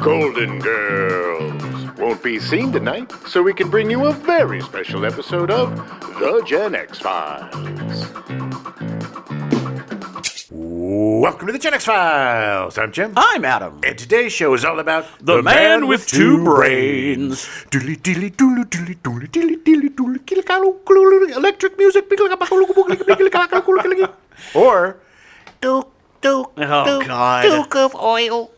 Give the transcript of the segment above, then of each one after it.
Golden Girls won't be seen tonight, so we can bring you a very special episode of The Gen X-Files. Welcome to The Gen X-Files. I'm Jim. I'm Adam. And today's show is all about The Man with Two Brains. Electric music. Or Oh, God. Duke of oil.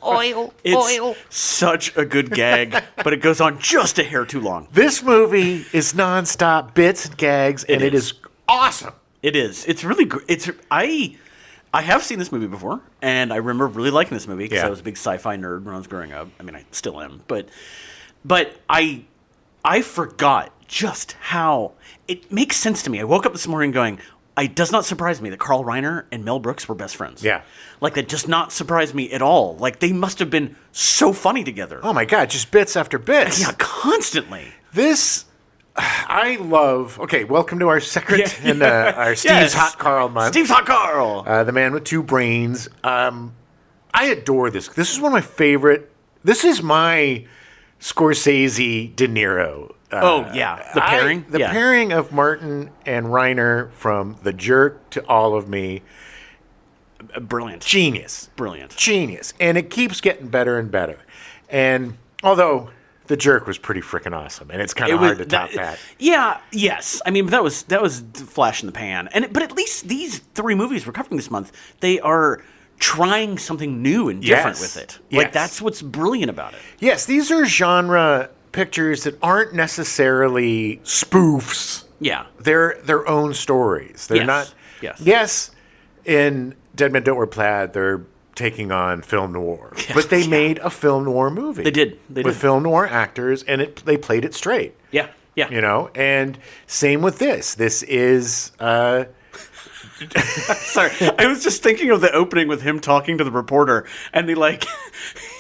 It's such a good gag, but it goes on just a hair too long. this movie is nonstop bits and gags, and it is awesome. It is. It's really good. I have seen this movie before, and I remember really liking this movie because I was a big sci-fi nerd when I was growing up. I mean, I still am, but I forgot just how it makes sense to me. I woke up this morning going, it does not surprise me that Carl Reiner and Mel Brooks were best friends. Yeah. Like, that does not surprise me at all. Like, they must have been so funny together. Oh my God, just bits after bits. Yeah, constantly. This, I love. Okay, welcome to our second in our Steve's Hot Carl month. Steve's Hot Carl. The Man with Two Brains. I adore this. This is one of my favorite. This is my Scorsese De Niro. The pairing? The pairing of Martin and Reiner from The Jerk to All of Me. Brilliant. Genius. Brilliant. Genius. And it keeps getting better and better. And although The Jerk was pretty freaking awesome, and it's kind of hard to top that. Yeah, yes. I mean, that was flash in the pan. But at least these three movies we're covering this month, they are trying something new and different with it. Like, that's what's brilliant about it. Yes, these are genre pictures that aren't necessarily spoofs. Yeah. They're their own stories. They're not. Yes. Yes, in Dead Men Don't Wear Plaid, they're taking on film noir. But they made a film noir movie. They did. With film noir actors, and they played it straight. Yeah. Yeah. You know? And same with this. This is... Sorry, I was just thinking of the opening with him talking to the reporter, and they you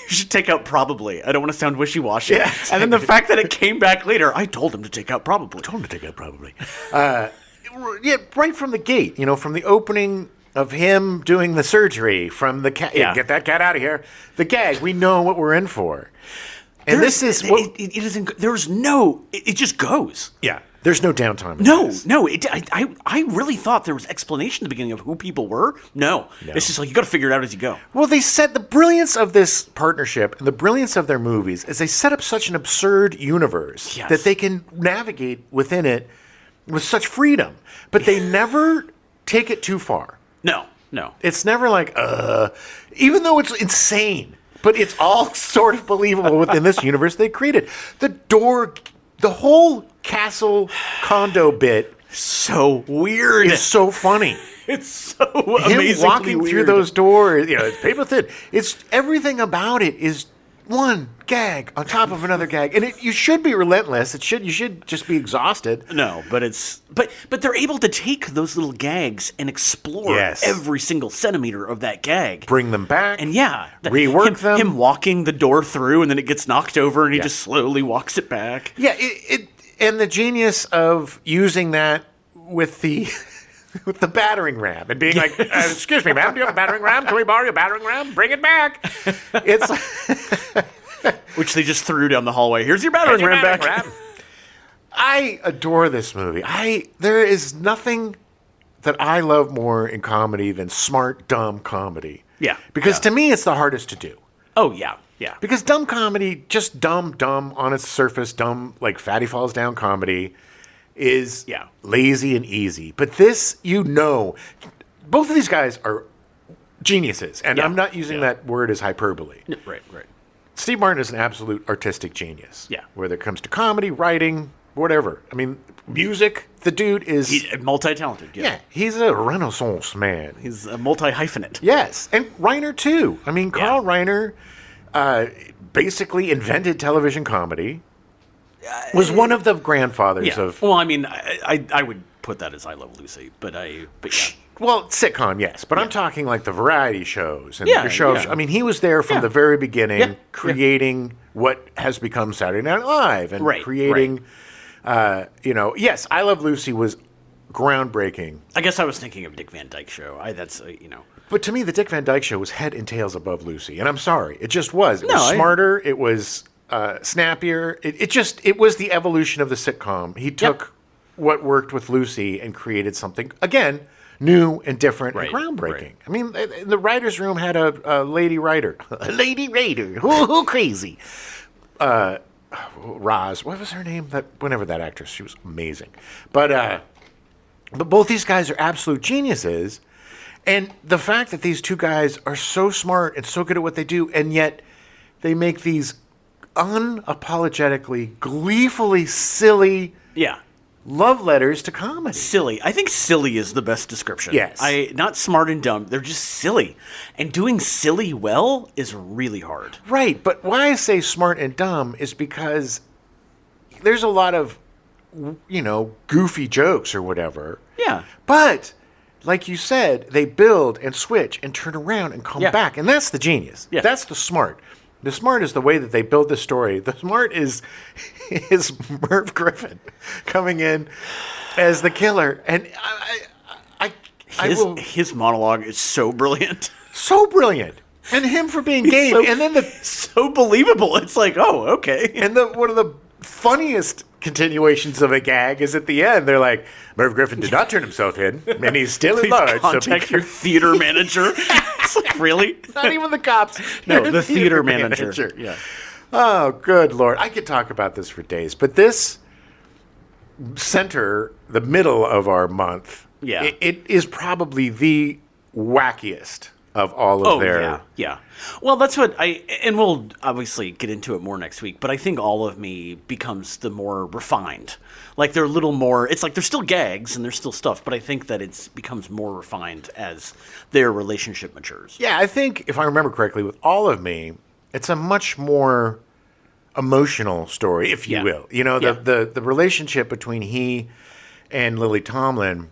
should take out probably. I don't want to sound wishy-washy. Yeah, exactly. And then the fact that it came back later, I told him to take out probably. Right from the gate, from the opening of him doing the surgery, from the cat, get that cat out of here. The gag, we know what we're in for. And it just goes. Yeah. There's no downtime. No. I really thought there was explanation at the beginning of who people were. No. It's just you got to figure it out as you go. Well, they said the brilliance of this partnership and the brilliance of their movies is they set up such an absurd universe that they can navigate within it with such freedom, but they never take it too far. No. It's never even though it's insane, but it's all sort of believable within this universe they created. The whole castle condo bit, so weird. It's so funny. It's so amazingly Him walking weird. through those doors, it's paper thin. It's everything about it is one gag on top of another gag, and you should be relentless. You should just be exhausted. No, but but they're able to take those little gags and explore every single centimeter of that gag, bring them back, and rework them. Him walking the door through, and then it gets knocked over, and he just slowly walks it back. Yeah, and the genius of using that with the battering ram and being like, excuse me, ma'am, do you have a battering ram? Can we borrow your battering ram? Bring it back. It's which they just threw down the hallway. Here's your battering ram back. I adore this movie. There is nothing that I love more in comedy than smart, dumb comedy. Yeah. Because to me, it's the hardest to do. Oh, yeah. Yeah. Because dumb comedy, just dumb on its surface, dumb, like Fatty Falls Down comedy, is lazy and easy. But this, both of these guys are geniuses. And I'm not using that word as hyperbole. Right. Steve Martin is an absolute artistic genius. Yeah. Whether it comes to comedy, writing, whatever. I mean, music, the dude is... He's multi-talented. Yeah, he's a renaissance man. He's a multi-hyphenate. Yes, and Reiner, too. I mean, Carl Reiner basically invented television comedy. Was one of the grandfathers of... Well, I mean, I would put that as I Love Lucy, but yeah. Well, sitcom, yes. But I'm talking like the variety shows and your shows. I mean, he was there from the very beginning, creating what has become Saturday Night Live and creating, yes, I Love Lucy was groundbreaking. I guess I was thinking of Dick Van Dyke Show. But to me, the Dick Van Dyke Show was head and tails above Lucy, and I'm sorry, it just was. It was No, smarter. It was snappier. It was the evolution of the sitcom. He took what worked with Lucy and created something again new and different and groundbreaking. Right. I mean, the writers' room had a lady writer, a lady writer, who crazy. Roz, what was her name? Whenever that actress, she was amazing. But both these guys are absolute geniuses. And the fact that these two guys are so smart and so good at what they do, and yet they make these unapologetically, gleefully silly love letters to comedy. Silly. I think silly is the best description. Yes. Not smart and dumb. They're just silly. And doing silly well is really hard. Right. But why I say smart and dumb is because there's a lot of, goofy jokes or whatever. Yeah. But like you said, they build and switch and turn around and come back. And that's the genius. Yeah. That's the smart. The smart is the way that they build the story. The smart is Merv Griffin coming in as the killer. And His monologue is so brilliant. So brilliant. And him for being game. And then so believable. It's like, oh, okay. And one of the funniest continuations of a gag is at the end. They're like, Merv Griffin did not turn himself in, and he's still at large. Contact your theater manager. It's like, really? Not even the cops. No, the theater manager. Yeah. Oh, good Lord. I could talk about this for days. But this the middle of our month, it is probably the wackiest of all of their... Yeah. Well, that's what and we'll obviously get into it more next week, but I think All of Me becomes the more refined. Like, they're a little more, it's like there's still gags and there's still stuff, but I think that it becomes more refined as their relationship matures. Yeah, I think, if I remember correctly, with All of Me, it's a much more emotional story, if you will. The relationship between he and Lily Tomlin,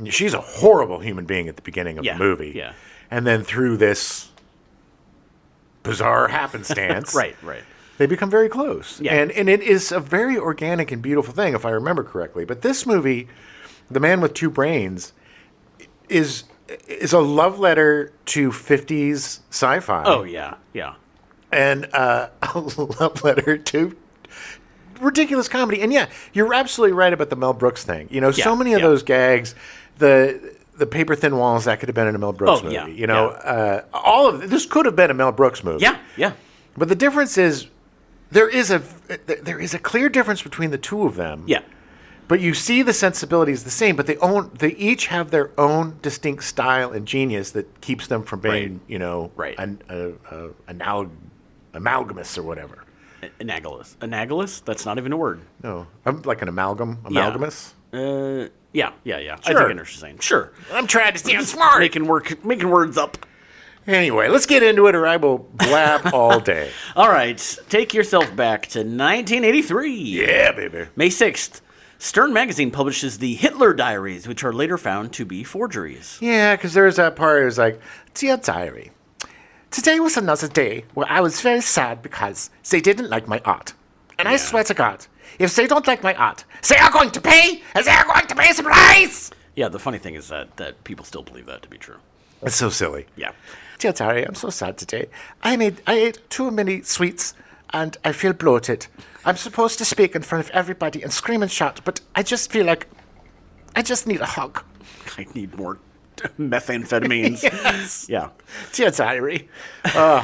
she's a horrible human being at the beginning of the movie. Yeah. And then through this bizarre happenstance, right, they become very close. Yeah. And it is a very organic and beautiful thing, if I remember correctly. But this movie, The Man with Two Brains, is a love letter to 50s sci-fi. Oh, yeah. And a love letter to ridiculous comedy. And yeah, you're absolutely right about the Mel Brooks thing. So many of those gags, the paper thin walls, that could have been in a Mel Brooks movie. All of this could have been a Mel Brooks movie. Yeah. But the difference is there is a clear difference between the two of them. Yeah. But you see the sensibilities the same, but they each have their own distinct style and genius that keeps them from being, amalgamous or whatever. Analogous? That's not even a word. No, I'm like an amalgamous. Yeah. Sure. I think I know what you're saying. Sure. I'm trying to sound smart. Making words up. Anyway, let's get into it, or I will blab all day. All right, take yourself back to 1983. Yeah, baby. May 6th. Stern Magazine publishes the Hitler Diaries, which are later found to be forgeries. Yeah, because there's that part. It was like, "Dear diary, today was another day where I was very sad because they didn't like my art, and I swear to God, if they don't like my art, they are going to pay, and they are going to pay the price." Yeah, the funny thing is that people still believe that to be true. It's so silly. Yeah. "Dear diary, I'm so sad today. I ate too many sweets, and I feel bloated. I'm supposed to speak in front of everybody and scream and shout, but I just feel like I just need a hug. I need more methamphetamines." Yes. Yeah. Dear diary. It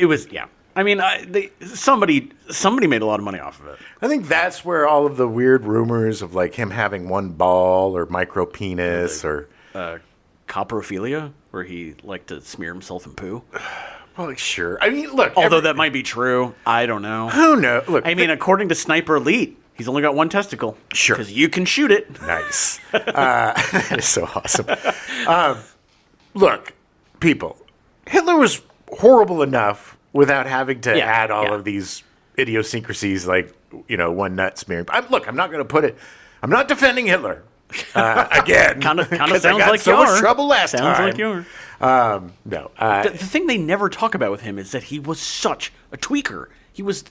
was. Yeah. I mean, somebody made a lot of money off of it. I think that's where all of the weird rumors of like him having one ball or micro penis or Coprophilia, where he liked to smear himself in poo. Well, sure. I mean, look. Although that might be true, I don't know. Who knows? Look, I mean, according to Sniper Elite, he's only got one testicle. Sure. Because you can shoot it. Nice. That is so awesome. Look, people, Hitler was horrible enough without having to add all of these idiosyncrasies like, one nut smearing. I'm not going to put it. I'm not defending Hitler. Again. Kind of sounds I got like so you much are. trouble last Sounds time. like you are. No. The thing they never talk about with him is that he was such a tweaker. He was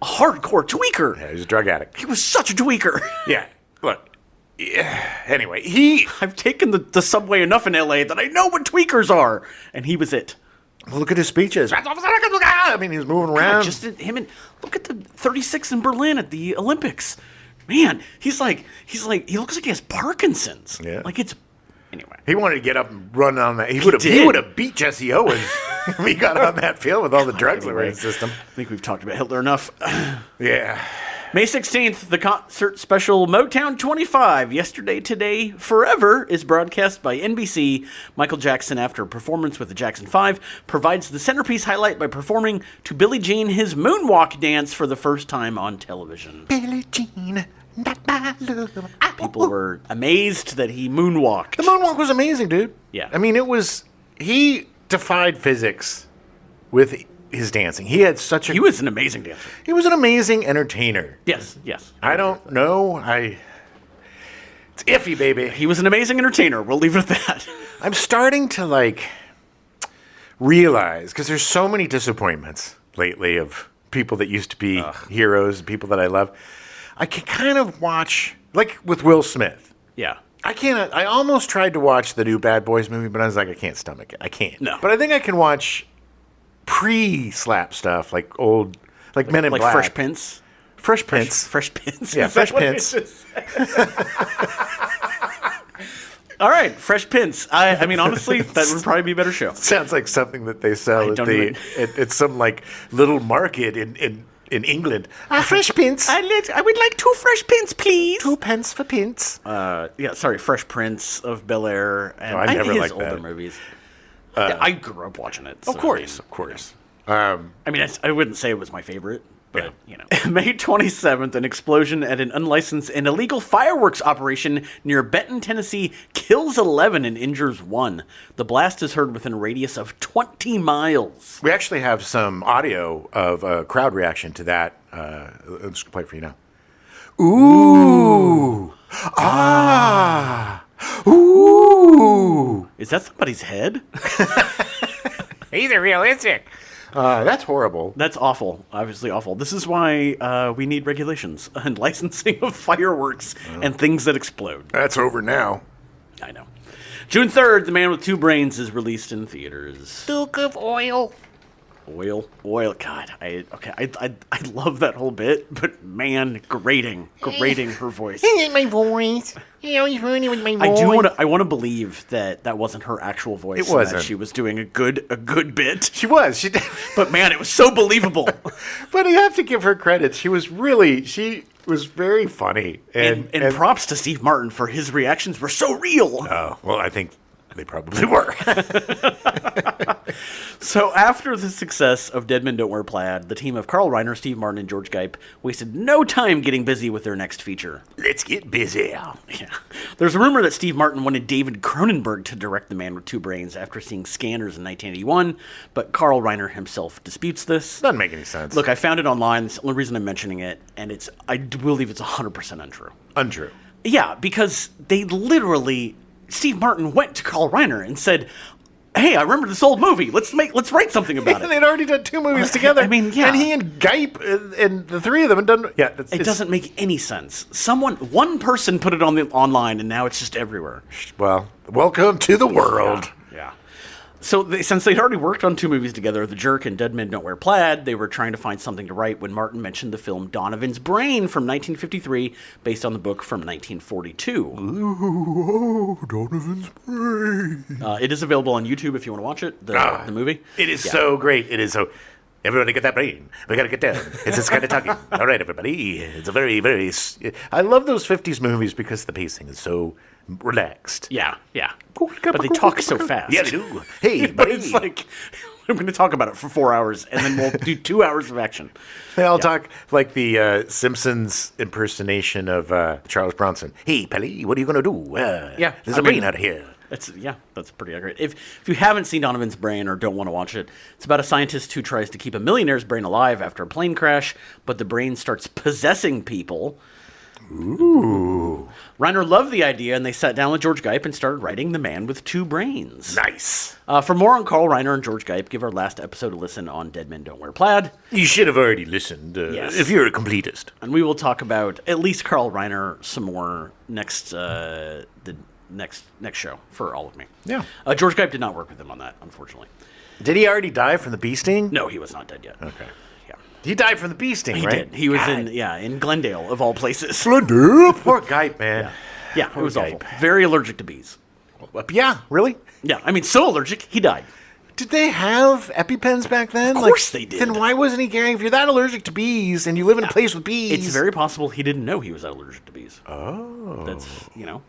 a hardcore tweaker. Yeah, he was a drug addict. He was such a tweaker. Yeah. Look, Anyway, I've taken the subway enough in L.A. that I know what tweakers are, and he was it. look at his speeches. I mean, he's moving around. God, just him and look at the 36 in Berlin at the Olympics. Man, he looks like he has Parkinson's. Yeah. Like it's anyway. He wanted to get up and run on that. He did. would have beat Jesse Owens if he got on that field with all the drugs that were in Anyway, his system. I think we've talked about Hitler enough. Yeah. May 16th, the concert special Motown 25, Yesterday, Today, Forever, is broadcast by NBC. Michael Jackson, after a performance with the Jackson 5, provides the centerpiece highlight by performing to Billie Jean his moonwalk dance for the first time on television. Billie Jean, not my love. People were amazed that he moonwalked. The moonwalk was amazing, dude. Yeah. I mean, he defied physics with his dancing. He was an amazing dancer. He was an amazing entertainer. Yes. I don't know. It's iffy, baby. He was an amazing entertainer. We'll leave it at that. I'm starting to realize, because there's so many disappointments lately of people that used to be heroes, people that I love. I can kind of watch, like with Will Smith. Yeah. I almost tried to watch the new Bad Boys movie, but I was like, I can't stomach it. I can't. No. But I think I can watch pre-slap stuff, like Men in Like Black. Fresh Prince. Fresh Prince. Fresh Prince. Yeah, Is that Fresh what it Prince. is? All right, Fresh Prince. I mean, honestly, that would probably be a better show. Sounds like something that they sell at some little market in England. Fresh Prince. I would like 2 Fresh Prince, please. 2 pence for Prince. Fresh Prince of Bel-Air. And I never his liked older that. movies. I grew up watching it. So, Of course. I wouldn't say it was my favorite, but, May 27th, an explosion at an unlicensed and illegal fireworks operation near Benton, Tennessee, kills 11 and injures 1. The blast is heard within a radius of 20 miles. We actually have some audio of a crowd reaction to that. I'm just going to play it for you now. Ooh. Ah. Ooh. Is that somebody's head? He's a realistic. That's horrible. That's awful. Obviously awful. This is why we need regulations and licensing of fireworks and things that explode. That's over now. I know. June 3rd, The Man with Two Brains is released in theaters. Duke of oil. Oil. God, I love that whole bit, but man, grating her voice. My voice. You always ruin it with my voice. I want to believe that wasn't her actual voice. It and wasn't. That she was doing a good bit. She was. She did. But man, it was so believable. But you have to give her credit. She was very funny. And props to Steve Martin for his reactions were so real. Oh, well, I think they probably were. So after the success of Dead Men Don't Wear Plaid, the team of Carl Reiner, Steve Martin, and George Gipe wasted no time getting busy with their next feature. Let's get busy. Yeah. There's a rumor that Steve Martin wanted David Cronenberg to direct The Man with Two Brains after seeing Scanners in 1981, but Carl Reiner himself disputes this. Doesn't make any sense. Look, I found it online. It's the only reason I'm mentioning it, and I believe it's 100% untrue. Untrue. Yeah, because they literally, Steve Martin went to Carl Reiner and said, "Hey, I remember this old movie. Let's write something about it." They'd already done 2 movies together. I mean, yeah. And he and Gipe and the 3 of them had done. Yeah, It doesn't make any sense. One person put it online, and now it's just everywhere. Well, welcome to the world. Yeah. So since they'd already worked on 2 movies together, The Jerk and Dead Men Don't Wear Plaid, they were trying to find something to write when Martin mentioned the film Donovan's Brain from 1953, based on the book from 1942. Ooh, Donovan's Brain. It is available on YouTube if you want to watch it, the movie. It is so great. It is so. Everybody get that brain. We got to get down. It's this kind of talking. All right, everybody. It's a very, very... I love those 50s movies because the pacing is so relaxed. Yeah. But they talk so fast. Yeah, they do. Hey, But buddy. it's like, I'm going to talk about it for 4 hours, and then we'll do 2 hours of action. They all talk like the Simpsons impersonation of Charles Bronson. Hey, Pelly, what are you going to do? There's a brain out of here. That's pretty accurate. If you haven't seen Donovan's Brain or don't want to watch it, it's about a scientist who tries to keep a millionaire's brain alive after a plane crash, but the brain starts possessing people. Ooh. Reiner loved the idea, and they sat down with George Geip and started writing The Man with Two Brains. Nice. For more on Carl Reiner and George Geip, give our last episode a listen on Dead Men Don't Wear Plaid. You should have already listened Yes. if you're a completist. And we will talk about at least Carl Reiner some more next next show for All of Me. Yeah. George Geip did not work with him on that, unfortunately. Did he already die from the bee sting? No, he was not dead yet. Okay. Yeah. He died from the bee sting, He right? did. He was God. in Glendale, of all places. Glendale? Poor Geip, man. Yeah, it was Geip. awful. Very allergic to bees. Yeah, really? Yeah, I mean, so allergic, he died. Did they have EpiPens back then? Of course they did. Then why wasn't he carrying? If you're that allergic to bees and you live in a place with bees, It's very possible he didn't know he was allergic to bees. Oh, That's,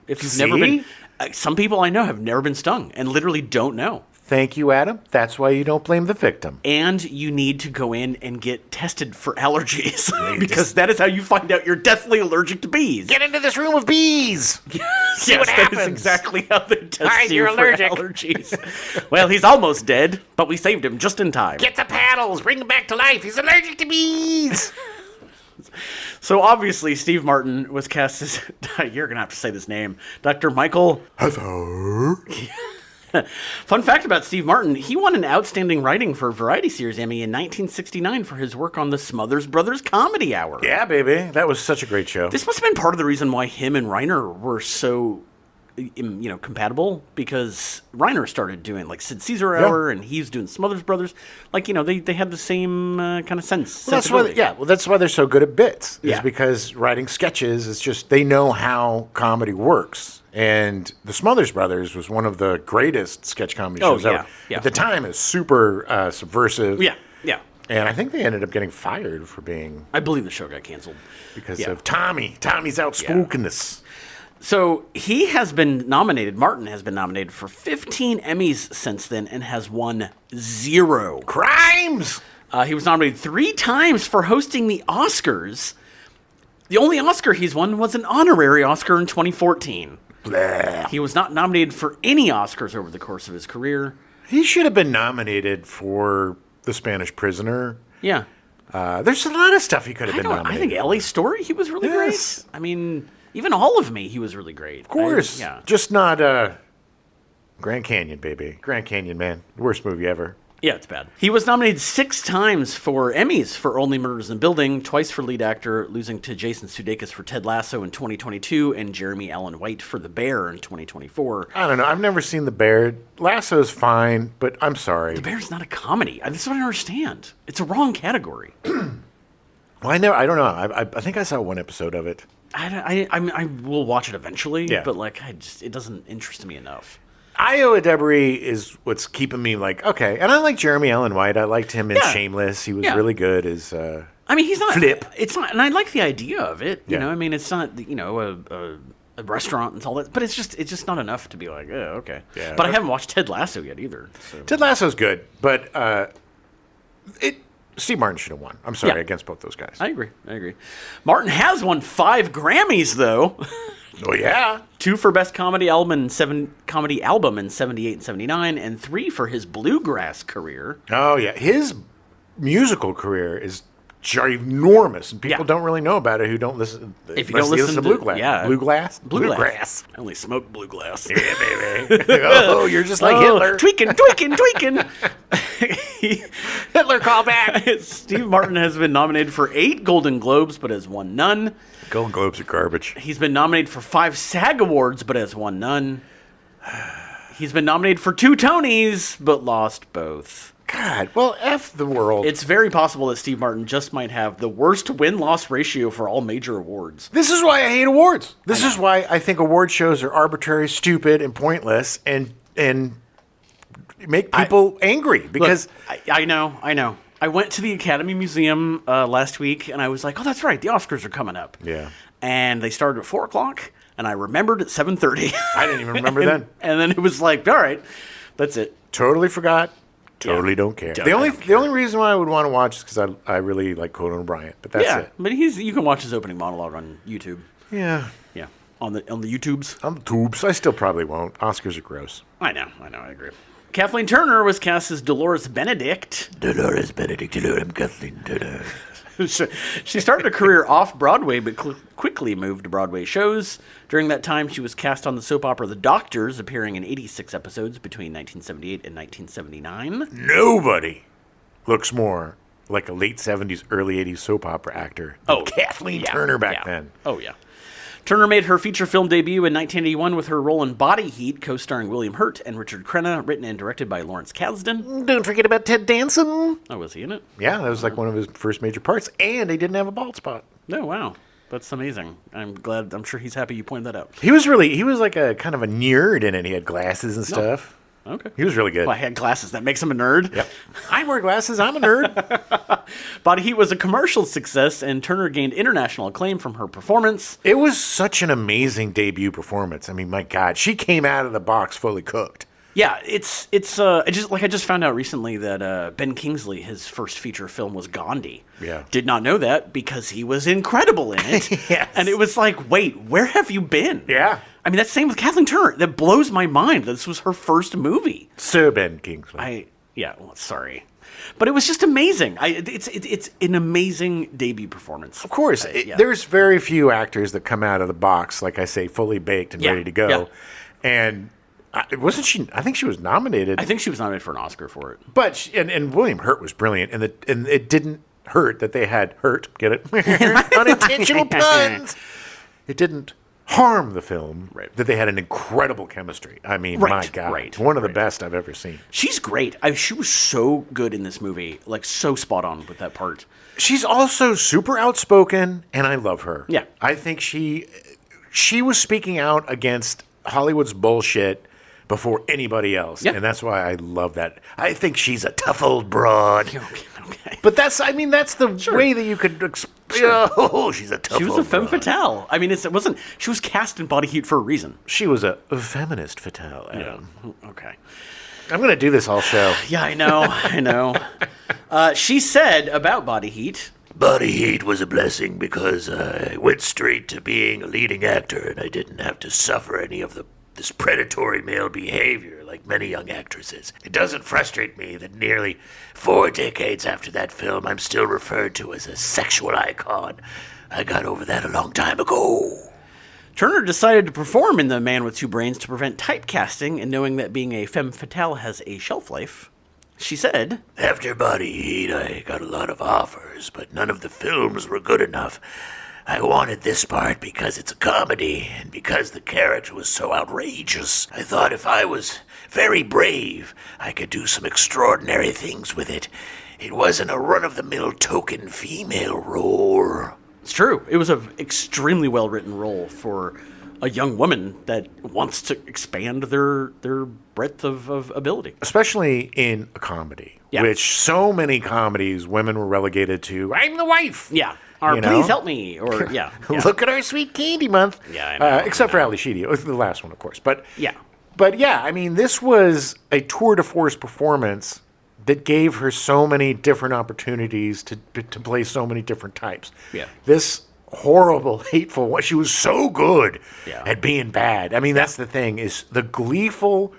if you've See? never been... some people I know have never been stung and literally don't know. Thank you, Adam. That's why you don't blame the victim. And you need to go in and get tested for allergies because that is how you find out you're deathly allergic to bees. Get into this room of bees. See what That happens. is exactly how they test right, you you're for allergic. allergies. Well, he's almost dead, but we saved him just in time. Get the paddles. Bring him back to life. He's allergic to bees. So obviously, Steve Martin was cast as you're gonna have to say this name, Dr. Michael. Hello. Fun fact about Steve Martin: he won an Outstanding Writing for Variety Series Emmy in 1969 for his work on the Smothers Brothers Comedy Hour. Yeah, baby. That was such a great show. This must have been part of the reason why him and Reiner were so, compatible, because Reiner started doing like Sid Caesar Hour, and he was doing Smothers Brothers. Like, they had the same kind of sense. Well, that's why they're so good at bits. Is Yeah. because writing sketches is just they know how comedy works. And the Smothers Brothers was one of the greatest sketch comedy shows ever. yeah. At the time, it's super subversive. Yeah. And I think they ended up getting fired for being I believe the show got canceled because of Tommy. Tommy's outspokenness. So Martin has been nominated for 15 Emmys since then and has won 0 Crimes. He was nominated 3 times for hosting the Oscars. The only Oscar he's won was an honorary Oscar in 2014. Blah. He was not nominated for any Oscars over the course of his career. He should have been nominated for The Spanish Prisoner. Yeah. There's a lot of stuff he could have been I nominated. think L.A. Story, he was really Yes. great. I mean, even All of Me, he was really great. Of course. Yeah. Just not Grand Canyon, baby. Grand Canyon, man. Worst movie ever. Yeah, it's bad. He was nominated 6 times for Emmys for Only Murders in the Building, twice for lead actor, losing to Jason Sudeikis for Ted Lasso in 2022 and Jeremy Allen White for The Bear in 2024. I don't know. I've never seen The Bear. Lasso's fine, but I'm sorry. The Bear's not a comedy. This is what I don't understand. It's a wrong category. Well, I don't know. I think I saw one episode of it. I will watch it eventually, Yeah. but it doesn't interest me enough. Io Adebri is what's keeping me like, okay. And I like Jeremy Allen White. I liked him in Yeah. Shameless. He was Yeah. really good as I mean, he's not. Flip. It's not, and I like the idea of it. You Yeah. know, I mean, it's not a restaurant and all that, but it's just not enough to be like, oh, okay. Yeah. But I haven't watched Ted Lasso yet either. So. Ted Lasso's good, but Steve Martin should have won. I'm sorry, Yeah. against both those guys. I agree. Martin has won 5 Grammys though. Oh yeah. 2 for Best Comedy Album in 78 and 79, and 3 for his bluegrass career. Oh yeah. His musical career is ginormous, and people Yeah. don't really know about it who don't listen. If you don't listen to- Bluegrass, yeah. Bluegrass. Bluegrass. I only smoke bluegrass. Yeah, baby. Oh, you're just like Hitler. Tweaking. Hitler callback. Steve Martin has been nominated for 8 Golden Globes, but has won none. Golden Globes are garbage. He's been nominated for 5 SAG Awards, but has won none. He's been nominated for 2 Tonys, but lost both. God, well, F the world. It's very possible that Steve Martin just might have the worst win-loss ratio for all major awards. This is why I hate awards. This is why I think award shows are arbitrary, stupid, and pointless, and make people angry because Look, I know. I went to the Academy Museum last week, and I was like, oh, that's right, the Oscars are coming up. Yeah. And they started at 4 o'clock, and I remembered at 7:30. I didn't even remember then. And then it was like, all right, that's it. Totally forgot. Totally don't care. Don't- The I don't only reason why I would want to watch is because I really like Conan O'Brien, but that's Yeah, it. but you can watch his opening monologue on YouTube. Yeah. Yeah, on the YouTubes. On the tubes. I still probably won't. Oscars are gross. I know, I agree. Kathleen Turner was cast as Dolores Benedict. Dolores Benedict. Hello, I'm Kathleen Turner. She started a career off-Broadway, but quickly moved to Broadway shows. During that time, she was cast on the soap opera The Doctors, appearing in 86 episodes between 1978 and 1979. Nobody looks more like a late 70s, early 80s soap opera actor than Kathleen Turner back then. Oh, yeah. Turner made her feature film debut in 1981 with her role in Body Heat, co-starring William Hurt and Richard Crenna, written and directed by Lawrence Kasdan. Don't forget about Ted Danson. Oh, was he in it? Yeah, that was like one of his first major parts, and he didn't have a bald spot. Oh, wow. That's amazing. I'm sure he's happy you pointed that out. He was like a kind of a nerd in it. He had glasses and stuff. Okay. He was really good. Well, I had glasses. That makes him a nerd. Yep. I wear glasses. I'm a nerd. Body Heat was a commercial success, and Turner gained international acclaim from her performance. It was such an amazing debut performance. I mean, my God, she came out of the box fully cooked. Yeah, it's I just found out recently that Ben Kingsley, his first feature film was Gandhi. Yeah. Did not know that because he was incredible in it. Yes. And it was like, wait, where have you been? Yeah. I mean, that's the same with Kathleen Turner. That blows my mind that this was her first movie. Sir Ben Kingsley. Sorry. But it was just amazing. It's an amazing debut performance. Of course. There's very few actors that come out of the box, like I say, fully baked and ready to go. Yeah. And wasn't she? I think she was nominated. I think she was nominated for an Oscar for it. But and William Hurt was brilliant, and it didn't hurt that they had Hurt. Get it? Unintentional puns. It didn't harm the film that they had an incredible chemistry. I mean, my God, one of the best I've ever seen. She's great. She was so good in this movie, like so spot on with that part. She's also super outspoken, and I love her. Yeah, I think she was speaking out against Hollywood's bullshit before anybody else, and that's why I love that. I think she's a tough old broad. Okay. But that's the way that you could. Oh, she's a tough. She was old a femme broad. fatale. I mean, it wasn't. She was cast in Body Heat for a reason. She was a feminist fatale. Adam. Yeah. Okay. I'm gonna do this whole show. Yeah, I know. I know. She said about Body Heat. Body Heat was a blessing because I went straight to being a leading actor and I didn't have to suffer any of this predatory male behavior like many young actresses. It doesn't frustrate me that nearly 4 decades after that film, I'm still referred to as a sexual icon. I got over that a long time ago. Turner decided to perform in The Man with Two Brains to prevent typecasting, and knowing that being a femme fatale has a shelf life, she said, After Body Heat, I got a lot of offers, but none of the films were good enough. I wanted this part because it's a comedy, and because the character was so outrageous. I thought if I was very brave, I could do some extraordinary things with it. It wasn't a run-of-the-mill token female role. It's true. It was an extremely well-written role for a young woman that wants to expand their breadth of ability. Especially in a comedy, which so many comedies, women were relegated to, I'm the wife. Yeah. Or please help me. Or, yeah. Look at our sweet candy month. Yeah, I know. Except for Ali Sheedy. It was the last one, of course. But yeah. But yeah, I mean, this was a tour de force performance that gave her so many different opportunities to play so many different types. Yeah. This horrible, hateful one. She was so good Yeah. at being bad. I mean, that's the thing, is the gleeful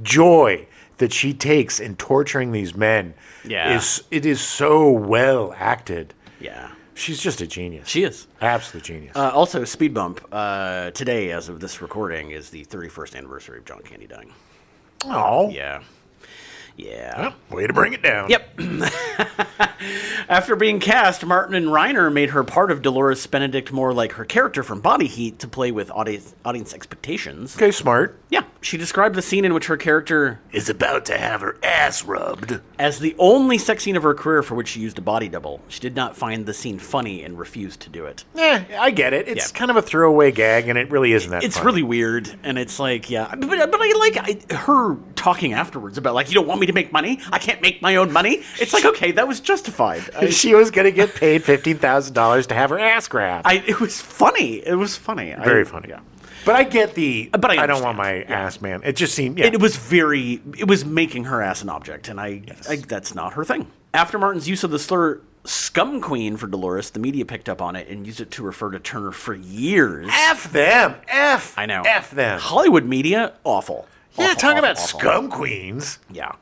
joy that she takes in torturing these men. Yeah. It is so well acted. Yeah. She's just a genius. She is. Absolute genius. Also, Speed Bump, today, as of this recording, is the 31st anniversary of John Candy dying. Oh. Yeah. Yeah. Well, way to bring it down. Yep. After being cast, Martin and Reiner made her part of Dolores Benedict more like her character from Body Heat to play with audience expectations. Okay, smart. Yeah. She described the scene in which her character Is about to have her ass rubbed. as the only sex scene of her career for which she used a body double. She did not find the scene funny and refused to do it. I get it. It's kind of a throwaway gag, and it really isn't that It's fun. really weird, and it's like, yeah. But I like her talking afterwards about, like, you don't want me to make money? I can't make my own money? It's like, okay, that was justified. She was going to get paid $15,000 to have her ass grabbed. It was funny. It was funny. Very funny. Yeah. But I get the, But I don't want understand. my ass, man. It just seemed, It was making her ass an object, and that's not her thing. After Martin's use of the slur "scum queen" for Dolores, the media picked up on it and used it to refer to Turner for years. F them. I know. F them. Hollywood media, awful. Yeah, talk about awful. scum queens. Yeah.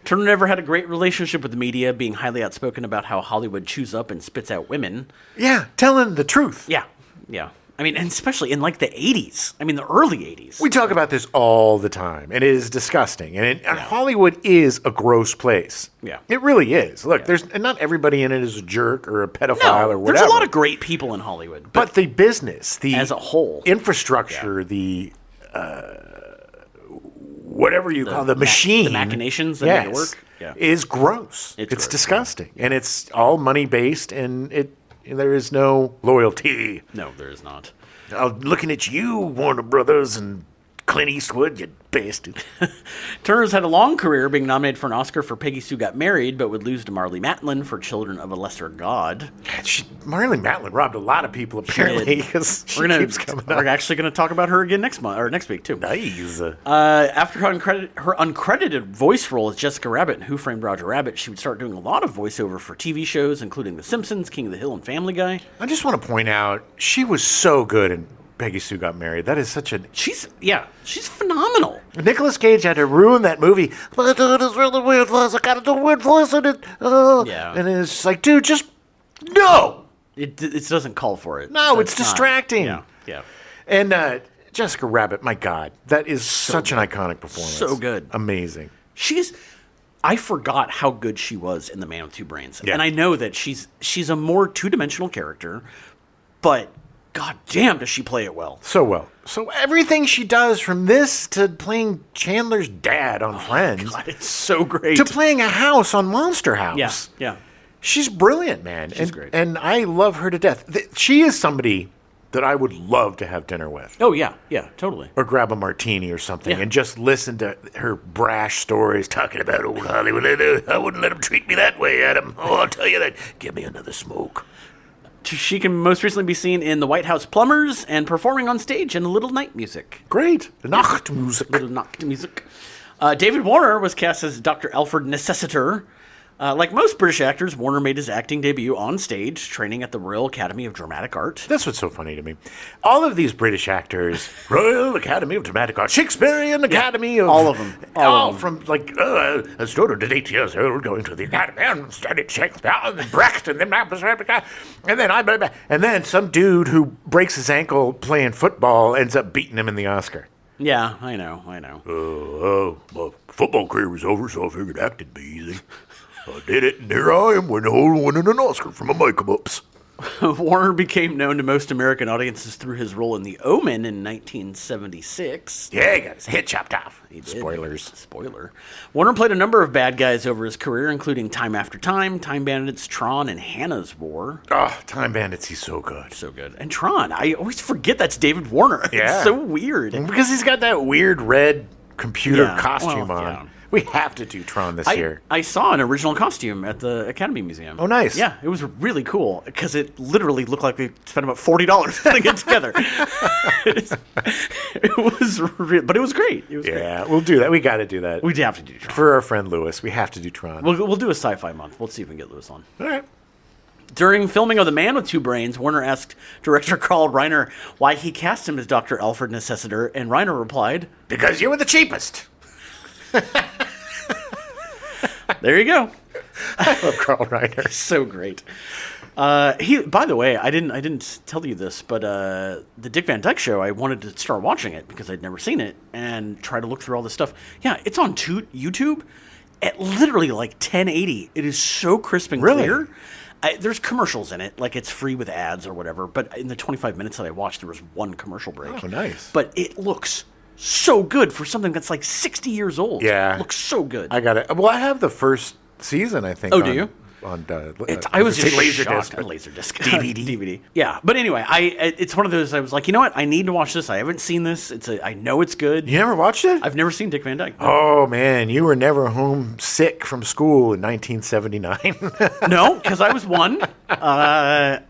Turner never had a great relationship with the media, being highly outspoken about how Hollywood chews up and spits out women. Yeah, telling the truth. Yeah. Yeah. I mean, and especially in like the 80s. I mean, the early 80s. We talk about this all the time, and it is disgusting. And Hollywood is a gross place. Yeah. It really is. Look, and not everybody in it is a jerk or a pedophile or whatever. There's a lot of great people in Hollywood. But the business, the as a whole, infrastructure, the whatever you call the machine, the machinations that make it work, is gross. It's gross, disgusting, and it's all money based, and there is no loyalty. No, there is not. I'm looking at you, Warner Brothers and Clint Eastwood, you bastard. Turner's had a long career, being nominated for an Oscar for Peggy Sue Got Married, but would lose to Marlee Matlin for Children of a Lesser God. Marlene Matlin robbed a lot keep apparently because she keeps coming up. We're actually going to talk about her again next week too. Nice. After her uncredited voice role as Jessica Rabbit in Who Framed Roger Rabbit, she would start doing a lot of voiceover for TV shows, including The Simpsons, King of the Hill, and Family Guy. I just want to point out she was so good in Peggy Sue Got Married. That is such a... She's phenomenal. Nicolas Cage had to ruin that movie. But I do this really weird voice. I gotta do a weird voice in it. Yeah. And it's like, dude, just... No! It doesn't call for it. No, it's distracting. Yeah. And Jessica Rabbit, my God. That is such an iconic performance. So good. Amazing. I forgot how good she was in The Man with Two Brains. Yeah. And I know that she's a more two-dimensional character, but... God damn, does she play it well. So well. So everything she does, from this to playing Chandler's dad on Friends. God, it's so great. To playing a house on Monster House. Yeah. She's brilliant, man. She's great. And I love her to death. She is somebody that I would love to have dinner with. Oh, yeah, totally. Or grab a martini or something and just listen to her brash stories Talking about old Hollywood. I wouldn't let him treat me that way, Adam. Oh, I'll tell you that. Give me another smoke. She can most recently be seen in The White House Plumbers and performing on stage in Little Night Music. Great. Nachtmusik. Little Nacht Music. David Warner was cast as Dr. Alfred Necessiter. Like most British actors, Warner made his acting debut on stage, training at the Royal Academy of Dramatic Art. That's what's so funny to me. All of these British actors, Royal Academy of Dramatic Art, Shakespearean Academy of... All of them. All from, like, A student at 8 years old going to the academy and studied Shakespeare and Brecht and then some dude who breaks his ankle playing football ends up beating him in the Oscar. Yeah, I know. my football career was over, so I figured acting'd be easy. I did it, and here I am winning an Oscar for my makeup-ups. Warner became known to most American audiences through his role in The Omen in 1976. Yeah, he got his head chopped off. He did. Spoiler. Warner played a number of bad guys over his career, including Time After Time, Time Bandits, Tron, and Hannah's War. Oh, Time Bandits, he's so good. So good. And Tron, I always forget that's David Warner. Yeah. It's so weird. Because he's got that weird red computer costume on. Yeah. We have to do Tron this year. I saw an original costume at the Academy Museum. Oh, nice. Yeah, it was really cool because it literally looked like they spent about $40 putting it together. But it was great. Great. We'll do that. We got to do that. We'd have to do Tron. For our friend Lewis, we have to do Tron. We'll do a sci-fi month. We'll see if we can get Lewis on. All right. During filming of The Man with Two Brains, Warner asked director Carl Reiner why he cast him as Dr. Alfred Necessiter, and Reiner replied, Because you were the cheapest. There you go. I love Carl Reiner. So great. By the way, I didn't tell you this, but the Dick Van Dyke Show, I wanted to start watching it because I'd never seen it and try to look through all this stuff. Yeah, it's on YouTube at literally like 1080. It is so crisp and clear. There's commercials in it, like it's free with ads or whatever. But in the 25 minutes that I watched, there was one commercial break. Oh, nice. But it looks so good for something that's like 60 years old. Yeah. It looks so good. I got it. Well, I have the first season, I think. Oh, do you? I was just Laserdisc. Laserdisc. DVD. DVD. Yeah. But anyway, it's one of those, I was like, you know what? I need to watch this. I haven't seen this. I know it's good. You never watched it? I've never seen Dick Van Dyke. Oh, man. You were never home sick from school in 1979. No, because I was one. And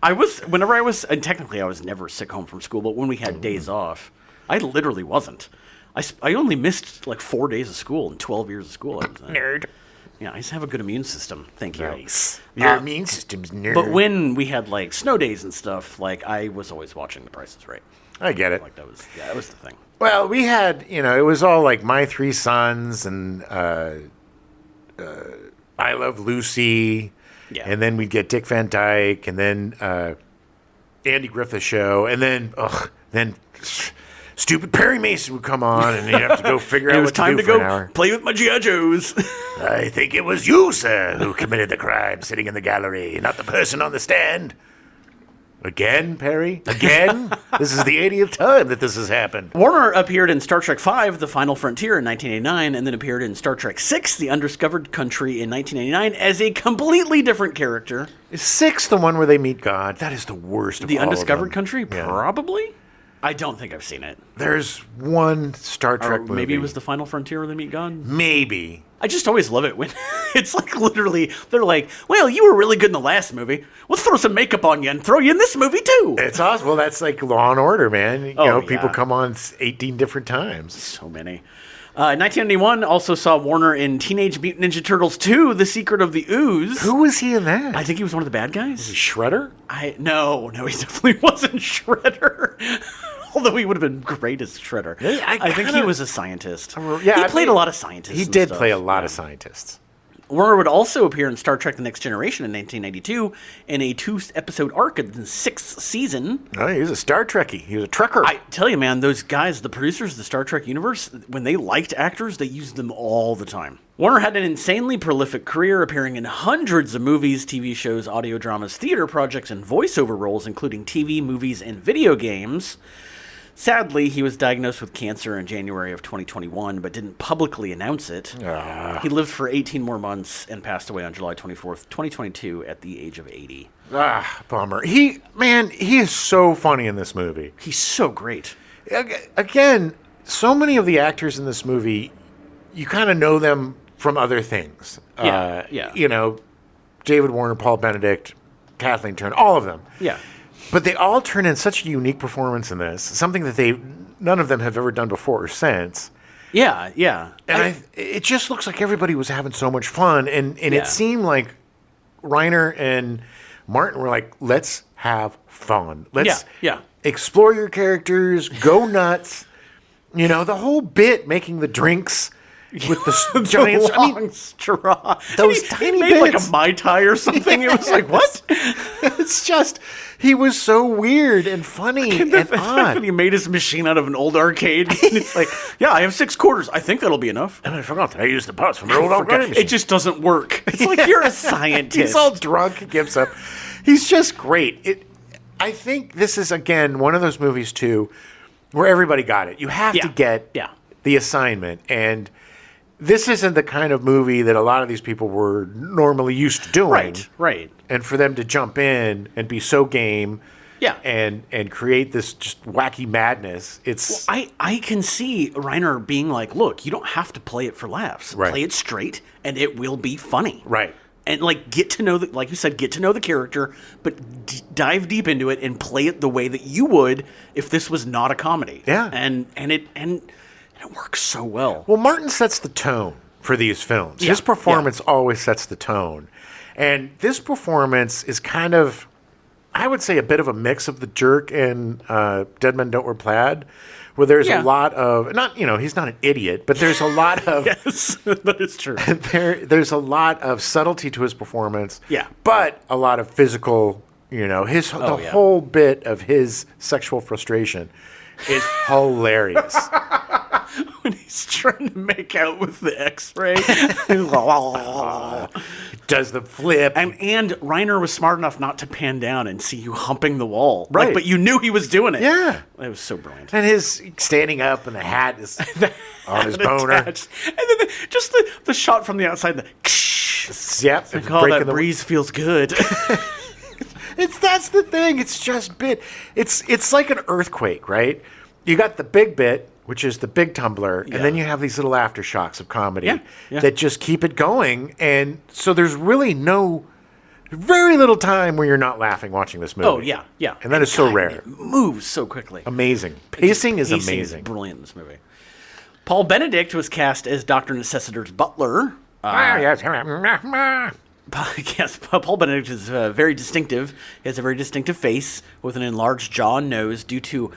technically I was never sick home from school, but when we had days off, I literally wasn't. I only missed like 4 days of school in 12 years of school. I was Nerd. Yeah, I just have a good immune system. Thank you. Nice. Your immune system's nerd. But when we had like snow days and stuff, like I was always watching The Price is Right. I get it. Like that was the thing. Well, we had, it was all like My Three Sons and I Love Lucy. Yeah. And then we'd get Dick Van Dyke and then Andy Griffith Show. And then stupid Perry Mason would come on and you'd have to go figure out It was what to time do to for an go hour. play with my G.I. Joes. I think it was you, sir, who committed the crime sitting in the gallery, not the person on the stand. Again, Perry? Again? This is the 80th time that this has happened. Warner appeared in Star Trek V, The Final Frontier in 1989, and then appeared in Star Trek VI, The Undiscovered Country in 1989 as a completely different character. Is 6 the one where they meet God? That is the worst of The all of Undiscovered them. Country? Yeah. Probably? I don't think I've seen it. There's one Star Or Trek movie. maybe it was The Final Frontier where they meet God? Maybe. I just always love it when it's like literally, they're like, well, you were really good in the last movie. We'll throw some makeup on you and throw you in this movie too. It's awesome. Well, that's like Law and Order, man. People Yeah. come on 18 different times. So many. 1991 also saw Warner in Teenage Mutant Ninja Turtles 2, The Secret of the Ooze. Who was he in that? I think he was one of the bad guys. Shredder? No, he definitely wasn't Shredder. Although he would have been great as Shredder. Yeah, I think he kinda- was a scientist. Yeah, he I played mean, a lot of scientists. He and did stuff. play a lot of scientists. Warner would also appear in Star Trek The Next Generation in 1992 in a 2-episode arc in the 6th season. Oh, he was a Star Trekkie. He was a Trekker. I tell you, man, those guys, the producers of the Star Trek universe, when they liked actors, they used them all the time. Warner had an insanely prolific career, appearing in hundreds of movies, TV shows, audio dramas, theater projects, and voiceover roles, including TV, movies, and video games. Sadly, he was diagnosed with cancer in January of 2021, but didn't publicly announce it. He lived for 18 more months and passed away on July 24th, 2022, at the age of 80. Bummer. He is so funny in this movie. He's so great. Again, so many of the actors in this movie, you kind of know them from other things. Yeah. David Warner, Paul Benedict, Kathleen Turner, all of them. Yeah. But they all turn in such a unique performance in this, something that none of them have ever done before or since. Yeah, yeah. And it just looks like everybody was having so much fun. And Yeah. it seemed like Reiner and Martin were like, let's have fun. Let's Yeah. explore your characters, go nuts. The whole bit making the drinks with the giant... long straw. those He tiny made like bits. a Mai Tai or something. It was like, what? It's just... He was so weird and funny and odd. He made his machine out of an old arcade. And it's like, yeah, I have 6 quarters. I think that'll be enough. I forgot that I used the parts from the old arcade machine. It just doesn't work. It's like you're a scientist. He's all drunk, he gives up. He's just great. I think this is, again, one of those movies, too, where everybody got it. You have to get the assignment. And this isn't the kind of movie that a lot of these people were normally used to doing. Right. And for them to jump in and be so game Yeah. and create this just wacky madness, it's... I can see Reiner being like, look, you don't have to play it for laughs. Right. Play it straight, and it will be funny. Right. And get to know like you said, get to know the character, but dive deep into it and play it the way that you would if this was not a comedy. Yeah. And it works so well. Well, Martin sets the tone for these films. Yeah, His performance always sets the tone. And this performance is kind of, I would say, a bit of a mix of The Jerk and Dead Men Don't Wear Plaid, where there's a lot of, he's not an idiot, but there's a lot of... Yes, that is true. There's a lot of subtlety to his performance. Yeah. But a lot of physical, the whole bit of his sexual frustration is hilarious. When he's trying to make out with the X-ray. Does the flip. And Reiner was smart enough not to pan down and see you humping the wall. Right. But you knew he was doing it. Yeah. It was so brilliant. And his standing up and the hat is on his boner. Attached. And then just the shot from the outside, the Yep. like, oh, that breeze feels good. That's the thing. It's just bit. It's like an earthquake, right? You got the big bit, which is the big tumbler, and then you have these little aftershocks of comedy that just keep it going. And so there's really very little time where you're not laughing watching this movie. Oh, yeah. And that is so rare. It moves so quickly. Amazing. Pacing is Pacing amazing. is brilliant in this movie. Paul Benedict was cast as Dr. Necessiter's butler. Yes, Paul Benedict is very distinctive. He has a very distinctive face with an enlarged jaw and nose due to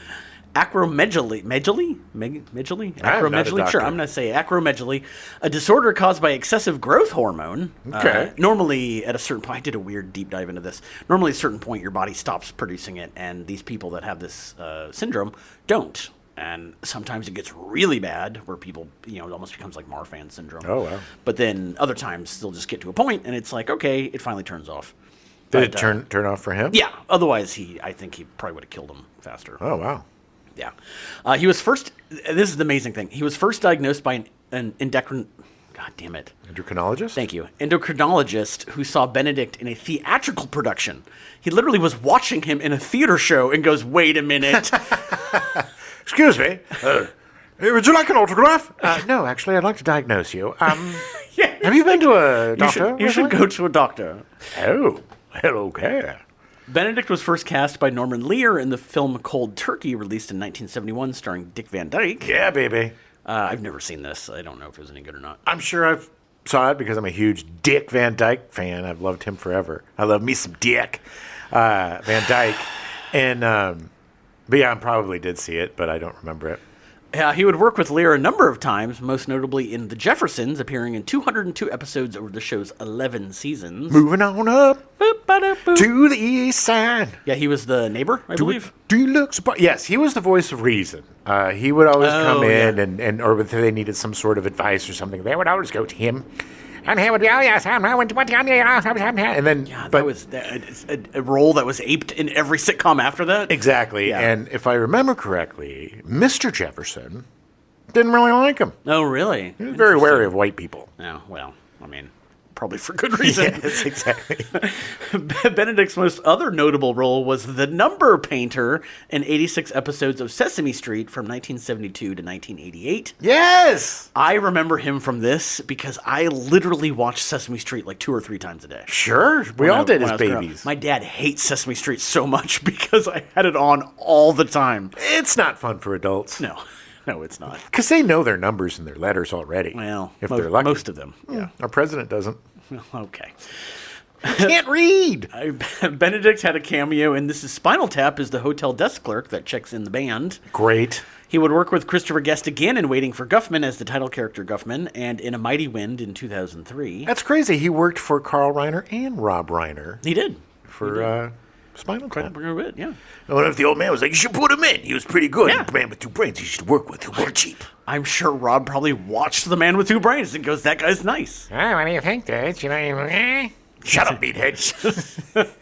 acromegaly. Acromegaly? I'm not a Sure, doctor. I'm going to say acromegaly, a disorder caused by excessive growth hormone. Okay. Normally, at a certain point, I did a weird deep dive into this. Normally, at a certain point, your body stops producing it, and these people that have this syndrome don't. And sometimes it gets really bad where people, it almost becomes like Marfan syndrome. Oh, wow. But then other times they'll just get to a point and it's like, okay, it finally turns off. Did it turn off for him? Yeah. Otherwise, I think he probably would have killed him faster. Oh, wow. Yeah. He was first, this is the amazing thing. He was first diagnosed by an God damn it. Endocrinologist? Thank you. Endocrinologist who saw Benedict in a theatrical production. He literally was watching him in a theater show and goes, wait a minute. Excuse me. Would you like an autograph? No, actually, I'd like to diagnose you. Yeah. Have you been to a doctor? You should go to a doctor. Oh, okay. Benedict was first cast by Norman Lear in the film Cold Turkey, released in 1971, starring Dick Van Dyke. Yeah, baby. I've never seen this. I don't know if it was any good or not. I'm sure I've saw it because I'm a huge Dick Van Dyke fan. I've loved him forever. I love me some Dick Van Dyke. And, but yeah, I probably did see it, but I don't remember it. He would work with Lear a number of times, most notably in The Jeffersons, appearing in 202 episodes over the show's 11 seasons. Moving on up Boop-ba-da-boop. to the east side. Yeah, he was the neighbor, I believe. Do you look surprised? Yes, he was the voice of reason. He would always come in, and or if they needed some sort of advice or something, they would always go to him. And he would be, oh, yes, and then, Yeah, but that was a role that was aped in every sitcom after that. exactly. Yeah. And if I remember correctly, Mr. Jefferson didn't really like him. Oh, really? He was very wary of white people. Oh, well, I mean, probably for good reason. Yes, exactly. Benedict's most other notable role was the number painter in 86 episodes of Sesame Street from 1972 to 1988. Yes. I remember him from this because I literally watched Sesame Street like 2 or 3 times a day. Sure. We all did as babies. My dad hates Sesame Street so much because I had it on all the time. It's not fun for adults. No, it's not. Because they know their numbers and their letters already. Well, if they're lucky. most of them. Yeah. Our president doesn't. Okay. Can't read. Benedict had a cameo in This Is Spinal Tap as the hotel desk clerk that checks in the band. Great. He would work with Christopher Guest again in Waiting for Guffman as the title character Guffman, and in A Mighty Wind in 2003. That's crazy. He worked for Carl Reiner and Rob Reiner He did. for Spinal Tap. Quite a bit, yeah. I wonder if the old man was like, you should put him in. He was pretty good. Yeah. A man with 2 brains you should work with. He was cheap. I'm sure Rob probably watched The Man with 2 Brains and goes, that guy's nice. What do you think, Dad? Shut up, meathead.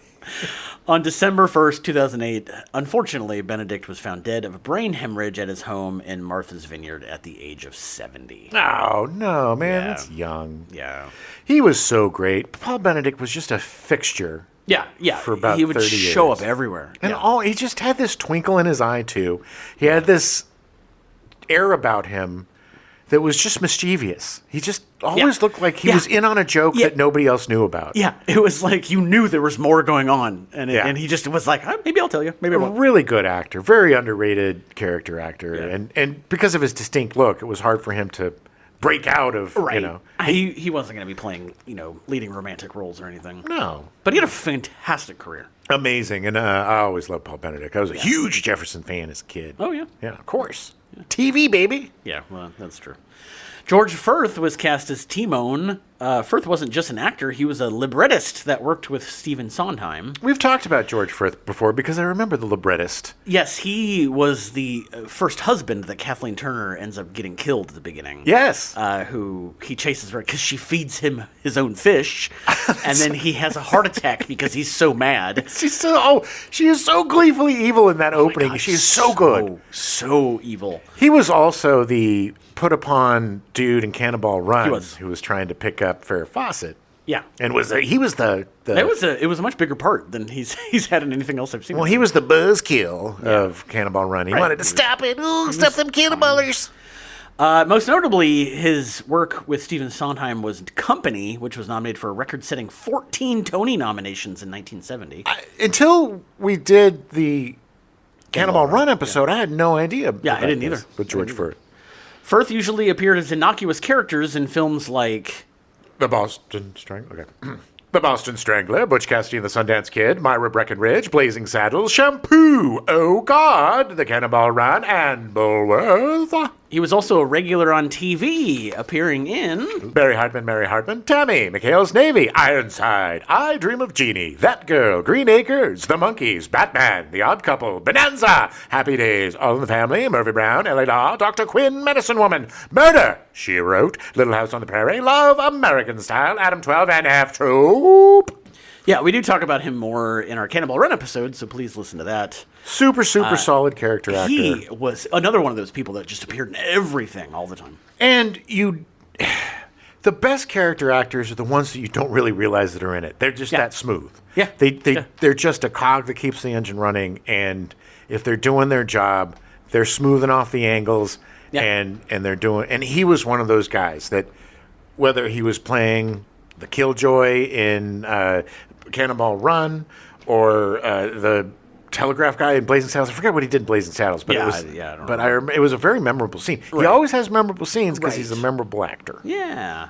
On December 1st, 2008, unfortunately, Benedict was found dead of a brain hemorrhage at his home in Martha's Vineyard at the age of 70. Oh, no, man. Yeah. That's young. Yeah. He was so great. Paul Benedict was just a fixture. Yeah. For about he would 30 show years. up everywhere. And yeah. he just had this twinkle in his eye, too. He had this air about him that was just mischievous. He just always looked like he was in on a joke that nobody else knew about. Yeah, it was like you knew there was more going on, and Yeah. and he just was like, maybe I'll tell you, maybe I A won't. really good actor, very underrated character actor, Yeah. and because of his distinct look, it was hard for him to break out of, Right. you know. He wasn't going to be playing, leading romantic roles or anything. No. But he had a fantastic career. Amazing, and I always loved Paul Benedict. I was a huge Jefferson fan as a kid. Oh, yeah. Yeah, of course. TV, baby. Yeah, well, that's true. George Firth was cast as Timon. Firth wasn't just an actor. He was a librettist that worked with Stephen Sondheim. We've talked about George Firth before because I remember the librettist. Yes, he was the first husband that Kathleen Turner ends up getting killed at the beginning. Yes. Who he chases her because she feeds him his own fish, and then he has a heart attack because he's so mad. She is so gleefully evil in that opening. God, She is so good. So evil. He was also the put upon dude in Cannonball Run He was. who was trying to pick up Farrah Fawcett. Yeah. And he was the It was a much bigger part than he's had in anything else I've seen. well, he was the buzzkill of Cannonball Run. He wanted to stop it. Ooh, stop them cannonballers. Most notably, his work with Stephen Sondheim was Company, which was nominated for a record-setting 14 Tony nominations in 1970. Until we did the Cannonball Run episode, I had no idea. Yeah, I about didn't this either. With George Firth. Firth usually appeared as innocuous characters in films like The Boston Strangler. Okay. The Boston Strangler, Butch Cassidy and the Sundance Kid, Myra Breckenridge, Blazing Saddles, Shampoo, Oh God, The Cannonball Run, and Bulworth. He was also a regular on TV, appearing in Barry Hardman, Mary Hardman, Tammy, McHale's Navy, Ironside, I Dream of Jeannie, That Girl, Green Acres, The Monkees, Batman, The Odd Couple, Bonanza, Happy Days, All in the Family, Murphy Brown, L.A. Law, Dr. Quinn, Medicine Woman, Murder, She Wrote, Little House on the Prairie, Love, American Style, Adam 12, and F-Troop. Yeah, we do talk about him more in our Cannonball Run episode, so please listen to that. Super solid character actor. He was another one of those people that just appeared in everything all the time. And the best character actors are the ones that you don't really realize that are in it. They're just that smooth. Yeah. They're just a cog that keeps the engine running, and if they're doing their job, they're smoothing off the angles, and they're doing. And he was one of those guys that, whether he was playing the Killjoy in Cannonball Run or the telegraph guy in Blazing Saddles. I forget what he did in Blazing Saddles, but it was a very memorable scene. Right. He always has memorable scenes because he's a memorable actor. Yeah.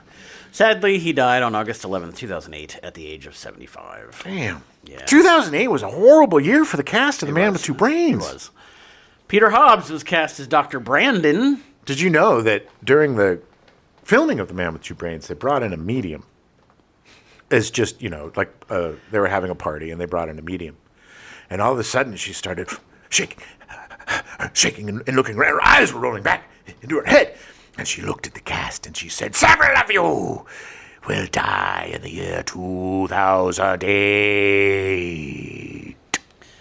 Sadly, he died on August 11th, 2008 at the age of 75. Damn. Yeah. 2008 was a horrible year for the cast of The Man with Two Brains. It was. Peter Hobbs was cast as Dr. Brandon. Did you know that during the filming of The Man with Two Brains, they brought in a medium? As just, they were having a party and they brought in a medium. And all of a sudden she started shaking and looking around. Her eyes were rolling back into her head. And she looked at the cast and she said, "Several of you will die in the year 2008.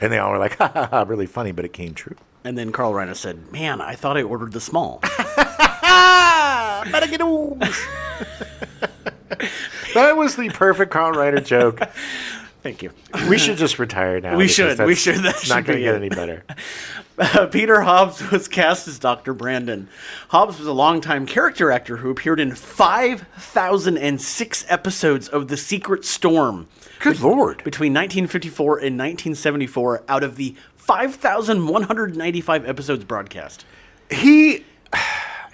And they all were like, ha ha ha, really funny, but it came true. And then Carl Reiner said, "Man, I thought I ordered the small." That was the perfect Carl Reiner joke. Thank you. We should just retire now. We should. That's not going to get any better. Peter Hobbs was cast as Dr. Brandon. Hobbs was a longtime character actor who appeared in 5,006 episodes of The Secret Storm. Good Lord. Between 1954 and 1974 out of the 5,195 episodes broadcast. He's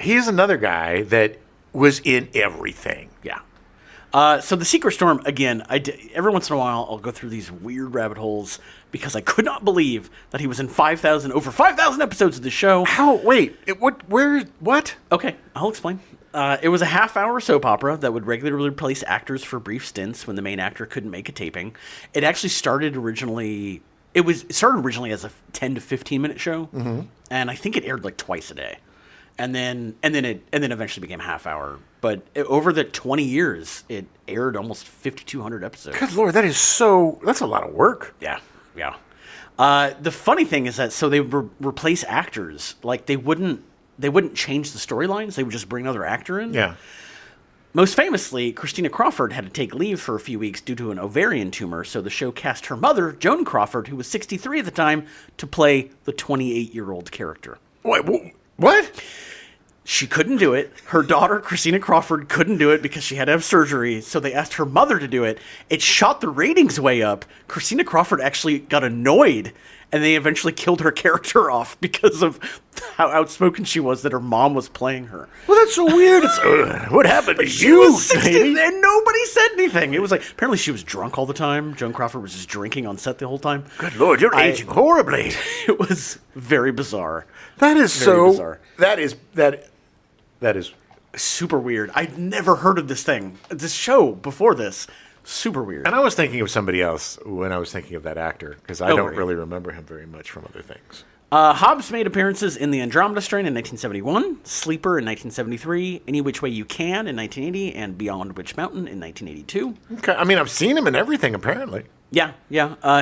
another guy that was in everything. Yeah. So The Secret Storm, again, every once in a while I'll go through these weird rabbit holes because I could not believe that he was in over 5,000 episodes of the show. How? Wait, what? Okay, I'll explain. It was a half-hour soap opera that would regularly replace actors for brief stints when the main actor couldn't make a taping. It actually started originally... It started originally as a 10 to 15-minute show, and I think it aired like twice a day. And then eventually became half hour. But over the 20 years, it aired almost 5,200 episodes. Good Lord, that's a lot of work. Yeah. The funny thing is that they would replace actors. Like they wouldn't change the storylines. They would just bring another actor in. Yeah. Most famously, Christina Crawford had to take leave for a few weeks due to an ovarian tumor, so the show cast her mother, Joan Crawford, who was 63 at the time, to play the 28-year-old character. What? She couldn't do it. Her daughter, Christina Crawford, couldn't do it because she had to have surgery, so they asked her mother to do it. It shot the ratings way up. Christina Crawford actually got annoyed, and they eventually killed her character off because of how outspoken she was that her mom was playing her. Well, that's so weird. What happened to She you, was 16, and nobody said anything. It was like, apparently she was drunk all the time. Joan Crawford was just drinking on set the whole time. Good Lord, you're aging horribly. It was very bizarre. That is very bizarre. That is super weird. I'd never heard of this show before this. Super weird. And I was thinking of somebody else when I was thinking of that actor, because I don't really remember him very much from other things. Hobbs made appearances in The Andromeda Strain in 1971, Sleeper in 1973, Any Which Way You Can in 1980, and Beyond Witch Mountain in 1982. Okay. I mean, I've seen him in everything, apparently. Yeah.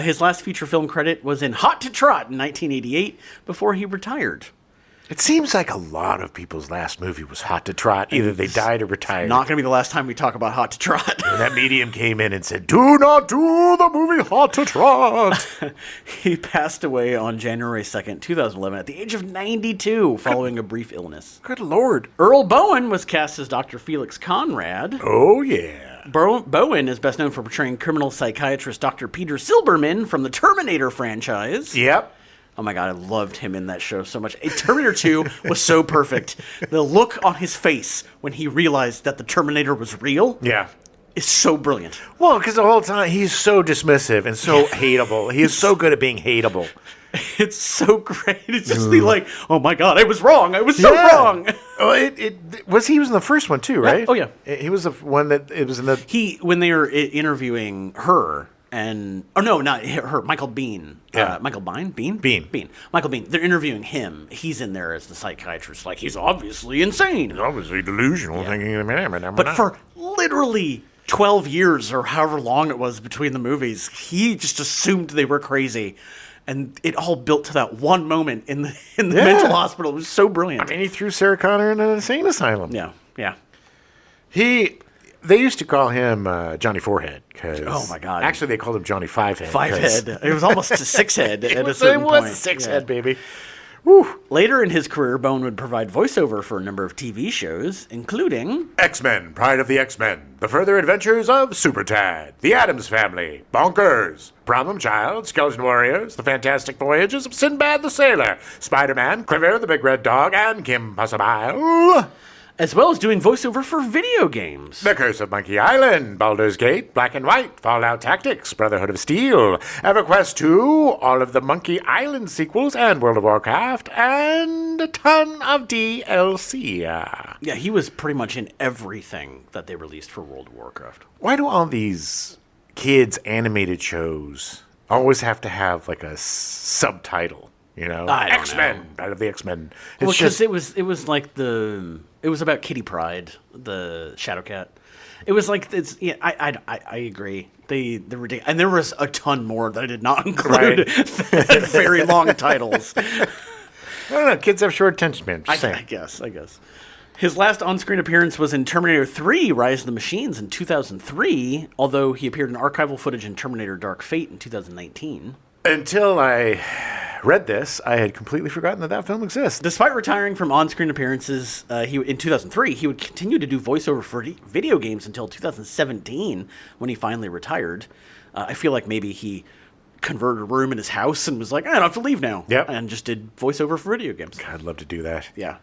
His last feature film credit was in Hot to Trot in 1988 before he retired. It seems like a lot of people's last movie was Hot to Trot. Either they died or retired. Not going to be the last time we talk about Hot to Trot. And that medium came in and said, "Do not do the movie Hot to Trot." He passed away on January 2nd, 2011 at the age of 92 following a brief illness. Good Lord. Earl Bowen was cast as Dr. Felix Conrad. Oh, yeah. Bowen is best known for portraying criminal psychiatrist Dr. Peter Silberman from the Terminator franchise. Yep. Oh my God, I loved him in that show so much. Terminator 2 was so perfect. The look on his face when he realized that the Terminator was real. Yeah. is so brilliant. Well, because the whole time he's so dismissive and so hateable. He is so good at being hateable. It's so great. It's just like, oh my God, I was wrong. I was so wrong. Oh, he was in the first one too, right? Oh, yeah. He was the one that it was in the. When they were interviewing her and not her, Michael Bean. Yeah. Michael Bean? Bean. Michael Bean. They're interviewing him. He's in there as the psychiatrist. Like, he's obviously insane. He's obviously delusional, thinking. But for literally 12 years or however long it was between the movies, he just assumed they were crazy. And it all built to that one moment in the mental hospital. It was so brilliant. I mean, he threw Sarah Connor in an insane asylum. Yeah. They used to call him Johnny Forehead. Oh, my God. Actually, they called him Johnny Fivehead. Fivehead. It was almost a six-head at a certain point. It was six-head, baby. Woo. Later in his career, Bone would provide voiceover for a number of TV shows, including X-Men, Pride of the X-Men, The Further Adventures of Super Tad, The Addams Family, Bonkers, Problem Child, Skeleton Warriors, The Fantastic Voyages of Sinbad the Sailor, Spider-Man, Quiver the Big Red Dog, and Kim Possible. as well as doing voiceover for video games. The Curse of Monkey Island, Baldur's Gate, Black and White, Fallout Tactics, Brotherhood of Steel, EverQuest 2, all of the Monkey Island sequels, and World of Warcraft, and a ton of DLC. Yeah, he was pretty much in everything that they released for World of Warcraft. Why do all these kids' animated shows always have to have like a subtitle? You know, I don't X-Men, know. Battle of the X-Men. Well, because it was like it was about Kitty Pryde, the Shadow Cat. It was like I agree. They ridiculous, and there was a ton more that I did not include. Right. Very long titles. I don't know. Kids have short attention span. I guess. His last on-screen appearance was in Terminator 3: Rise of the Machines in 2003, although he appeared in archival footage in Terminator Dark Fate in 2019. Until I read this, I had completely forgotten that film exists. Despite retiring from on-screen appearances in 2003, he would continue to do voiceover for video games until 2017, when he finally retired. I feel like maybe he converted a room in his house and was like, I don't have to leave now. Yep. And just did voiceover for video games. God, I'd love to do that. Yeah.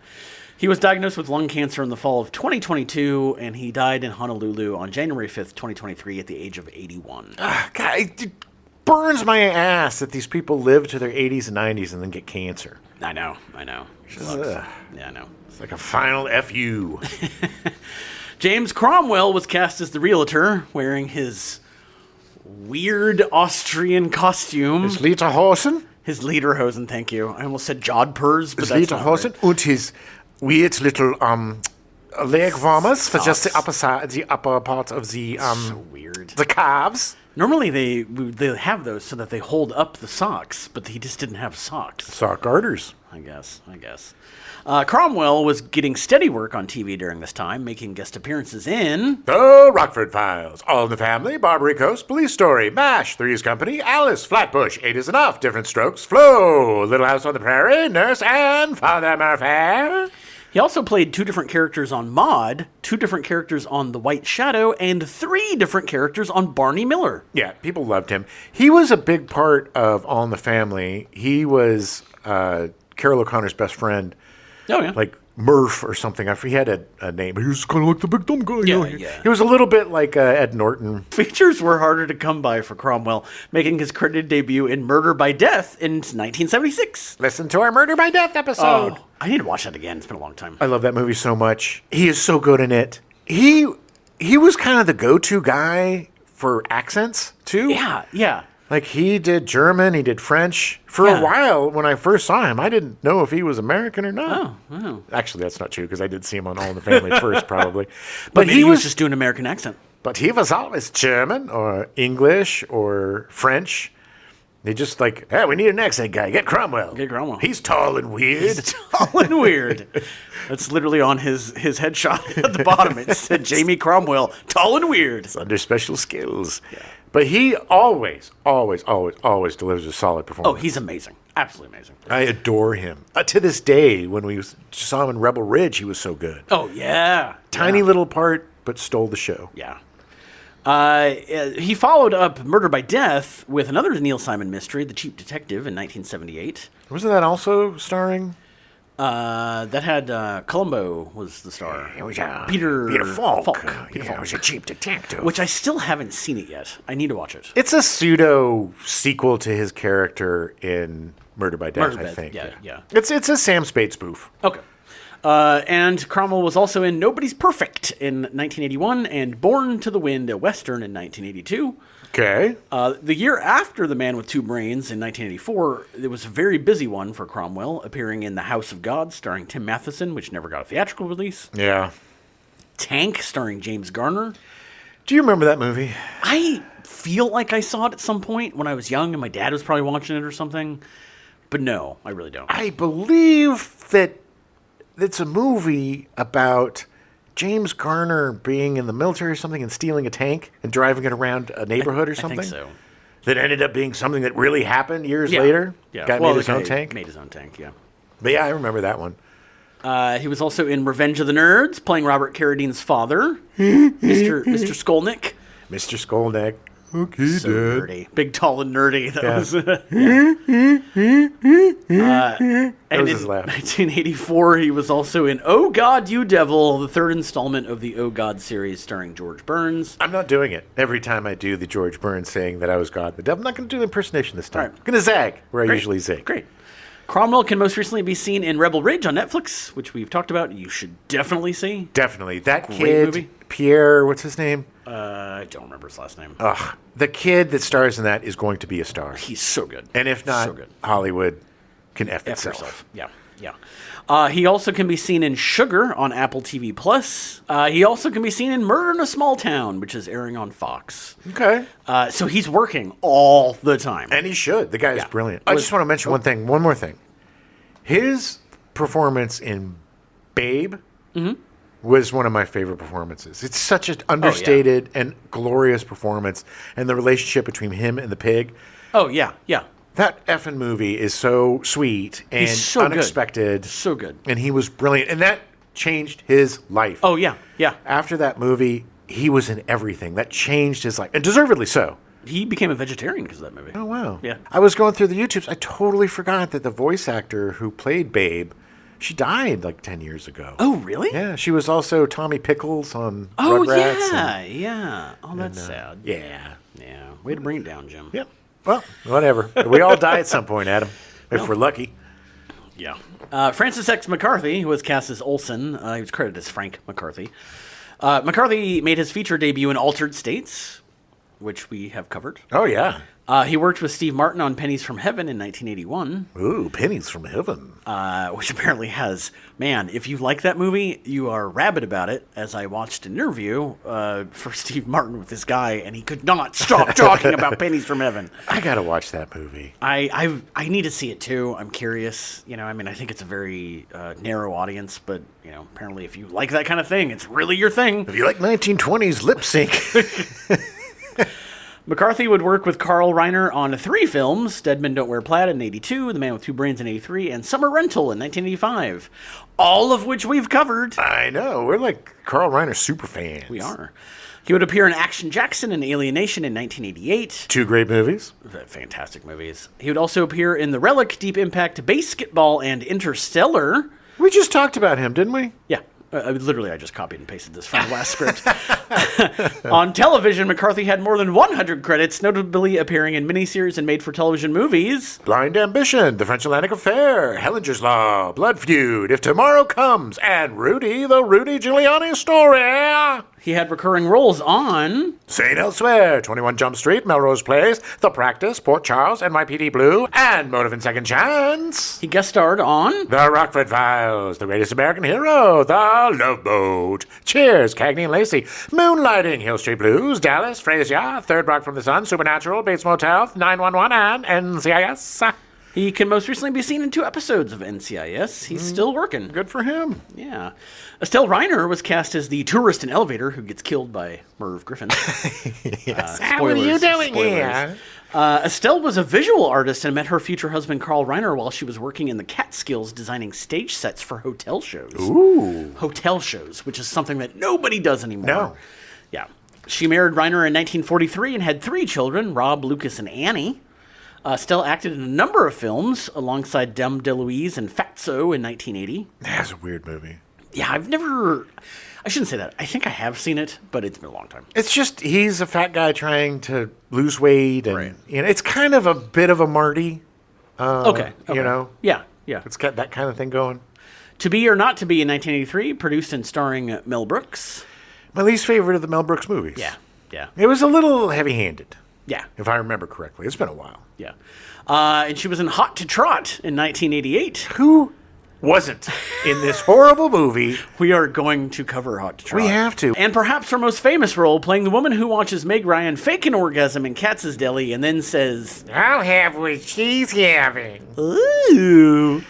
He was diagnosed with lung cancer in the fall of 2022, and he died in Honolulu on January 5th, 2023, at the age of 81. God, it burns my ass that these people live to their 80s and 90s and then get cancer. I know. Yeah, I know. It's like a final FU. James Cromwell was cast as the realtor, wearing his weird Austrian costume. His Lederhosen? His Lederhosen, thank you. I almost said Jodhpurs, but His that's not Lederhosen right. and his weird little leg warmers for just the upper side, the upper part of the So weird. the calves. Normally they have those so that they hold up the socks, but he just didn't have socks. Sock garters. I guess. Cromwell was getting steady work on TV during this time, making guest appearances in The Rockford Files, All in the Family, Barbary Coast, Police Story, MASH, Three's Company, Alice, Flatbush, 8 is Enough, Different Strokes, Flo, Little House on the Prairie, Nurse, and Father Murphy. He also played 2 different characters on Maude, 2 different characters on The White Shadow, and 3 different characters on Barney Miller. Yeah, people loved him. He was a big part of All in the Family. He was Carol O'Connor's best friend. Oh, yeah. Like Murph or something. He had a name. He was kind of like the big dumb guy. Yeah. He was a little bit like Ed Norton. Features were harder to come by for Cromwell, making his credited debut in Murder by Death in 1976. Listen to our Murder by Death episode. Oh, I need to watch that again. It's been a long time. I love that movie so much. He is so good in it. He was kind of the go-to guy for accents, too. Yeah. Like, he did German, he did French. For a while, when I first saw him, I didn't know if he was American or not. Oh. Actually, that's not true, because I did see him on All in the Family first, probably. But he was just doing an American accent. But he was always German or English or French. They just like, hey, we need an accent guy. Get Cromwell. He's tall and weird. That's literally on his headshot at the bottom. It said Jamie Cromwell, tall and weird. It's under special skills. Yeah. But he always delivers a solid performance. Oh, he's amazing. Absolutely amazing. I adore him. To this day, when we saw him in Rebel Ridge, he was so good. Oh, yeah. Tiny little part, but stole the show. Yeah. He followed up Murder by Death with another Neil Simon mystery, The Cheap Detective, in 1978. Wasn't that also starring That had Columbo was the star. It was Peter Falk. Peter It Falk. was a cheap detective. Which I still haven't seen it yet. I need to watch it. It's a pseudo sequel to his character in Murder by Death, Murder by I Death, think. yeah. It's a Sam Spade spoof. Okay. And Cromwell was also in Nobody's Perfect in 1981 and Born to the Wind, a Western in 1982. Okay. The year after The Man with Two Brains in 1984, it was a very busy one for Cromwell, appearing in The House of God starring Tim Matheson, which never got a theatrical release. Yeah. Tank starring James Garner. Do you remember that movie? I feel like I saw it at some point when I was young and my dad was probably watching it or something. But no, I really don't. I believe that it's a movie about James Garner being in the military or something and stealing a tank and driving it around a neighborhood or something. I think so. That ended up being something that really happened years later. Yeah. Guy made his own tank. Made his own tank, yeah. But yeah, I remember that one. He was also in Revenge of the Nerds, playing Robert Carradine's father, Mr. Skolnick. Mr. Skolnick. Okay, So nerdy. Big, tall, and nerdy. That Yeah. was... That was in his laugh. 1984, he was also in Oh God, You Devil, the third installment of the Oh God series starring George Burns. I'm not doing it. Every time I do the George Burns saying that I was God the Devil, I'm not going to do the impersonation this time. All right. I'm going to zag where I Great. usually zig. Great. Cromwell can most recently be seen in Rebel Ridge on Netflix, which we've talked about. You should definitely see. Definitely. That Great kid, movie. Pierre, what's his name? I don't remember his last name. Ugh. The kid that stars in that is going to be a star. He's so good. And if not, so good. Hollywood can F F itself. yourself. Yeah. He also can be seen in Sugar on Apple TV Plus. He also can be seen in Murder in a Small Town, which is airing on Fox. Okay. So he's working all the time. And he should. The guy is Yeah. brilliant. I just want to mention one more thing. His performance in Babe was one of my favorite performances. It's such an understated and glorious performance. And the relationship between him and the pig. Oh, yeah. That effing movie is so sweet and He's so good. unexpected. So good. And he was brilliant. And that changed his life. Oh, yeah. After that movie, he was in everything. That changed his life. And deservedly so. He became a vegetarian because of that movie. Oh, wow. Yeah. I was going through the YouTubes. I totally forgot that the voice actor who played Babe, she died like 10 years ago. Oh, really? Yeah, she was also Tommy Pickles on Oh, Rugrats. yeah. Oh, that's sad. Yeah. Yeah. Way to bring it down, Jim. Yep. Well, whatever. We all die at some point, Adam, if we're lucky. Yeah. Francis X. McCarthy, who was cast as Olson, he was credited as Frank McCarthy. McCarthy made his feature debut in Altered States, which we have covered. Oh, yeah. He worked with Steve Martin on Pennies from Heaven in 1981, Ooh, Pennies from Heaven. which apparently has, man, if you like that movie, you are rabid about it, as I watched an interview for Steve Martin with this guy, and he could not stop talking about Pennies from Heaven. I got to watch that movie. I need to see it too. I'm curious. I think it's a very narrow audience, but apparently, if you like that kind of thing, it's really your thing. If you like 1920s lip sync. McCarthy would work with Carl Reiner on 3 films: Dead Men Don't Wear Plaid in '82, The Man with Two Brains in '83, and Summer Rental in 1985. All of which we've covered. I know. We're like Carl Reiner super fans. We are. He would appear in Action Jackson and Alienation in 1988. 2 great movies. Fantastic movies. He would also appear in The Relic, Deep Impact, Basketball, and Interstellar. We just talked about him, didn't we? Yeah. Literally, I just copied and pasted this from the last script. On television, McCarthy had more than 100 credits, notably appearing in miniseries and made-for-television movies. Blind Ambition, The French Atlantic Affair, Hellinger's Law, Blood Feud, If Tomorrow Comes, and Rudy, the Rudy Giuliani Story. He had recurring roles on St. Elsewhere, 21 Jump Street, Melrose Place, The Practice, Port Charles, NYPD Blue, and Motive and Second Chance. He guest starred on The Rockford Files, The Greatest American Hero, The Love Boat, Cheers, Cagney and Lacey, Moonlighting, Hill Street Blues, Dallas, Frasier, Third Rock from the Sun, Supernatural, Bates Motel, 911, and NCIS. He can most recently be seen in 2 episodes of NCIS. He's still working. Good for him. Yeah. Estelle Reiner was cast as the tourist in Elevator who gets killed by Merv Griffin. Yes. What are you doing here? Estelle was a visual artist and met her future husband Carl Reiner while she was working in the Catskills designing stage sets for hotel shows. Ooh. Hotel shows, which is something that nobody does anymore. No. Yeah. She married Reiner in 1943 and had 3 children, Rob, Lucas, and Annie. Still acted in a number of films alongside Dame DeLuise and Fatso in 1980. That's a weird movie. Yeah, I shouldn't say that. I think I have seen it, but it's been a long time. It's just he's a fat guy trying to lose weight, and Right. it's kind of a bit of a Marty. Okay. You know, Yeah. it's got that kind of thing going. To Be or Not to Be in 1983, produced and starring Mel Brooks. My least favorite of the Mel Brooks movies. Yeah. It was a little heavy-handed, Yeah. if I remember correctly. It's been a while. Yeah. And she was in Hot to Trot in 1988. Who wasn't in this horrible movie? We are going to cover Hot to Trot. We have to. And perhaps her most famous role, playing the woman who watches Meg Ryan fake an orgasm in Katz's Deli and then says, I'll have what she's having. ooh.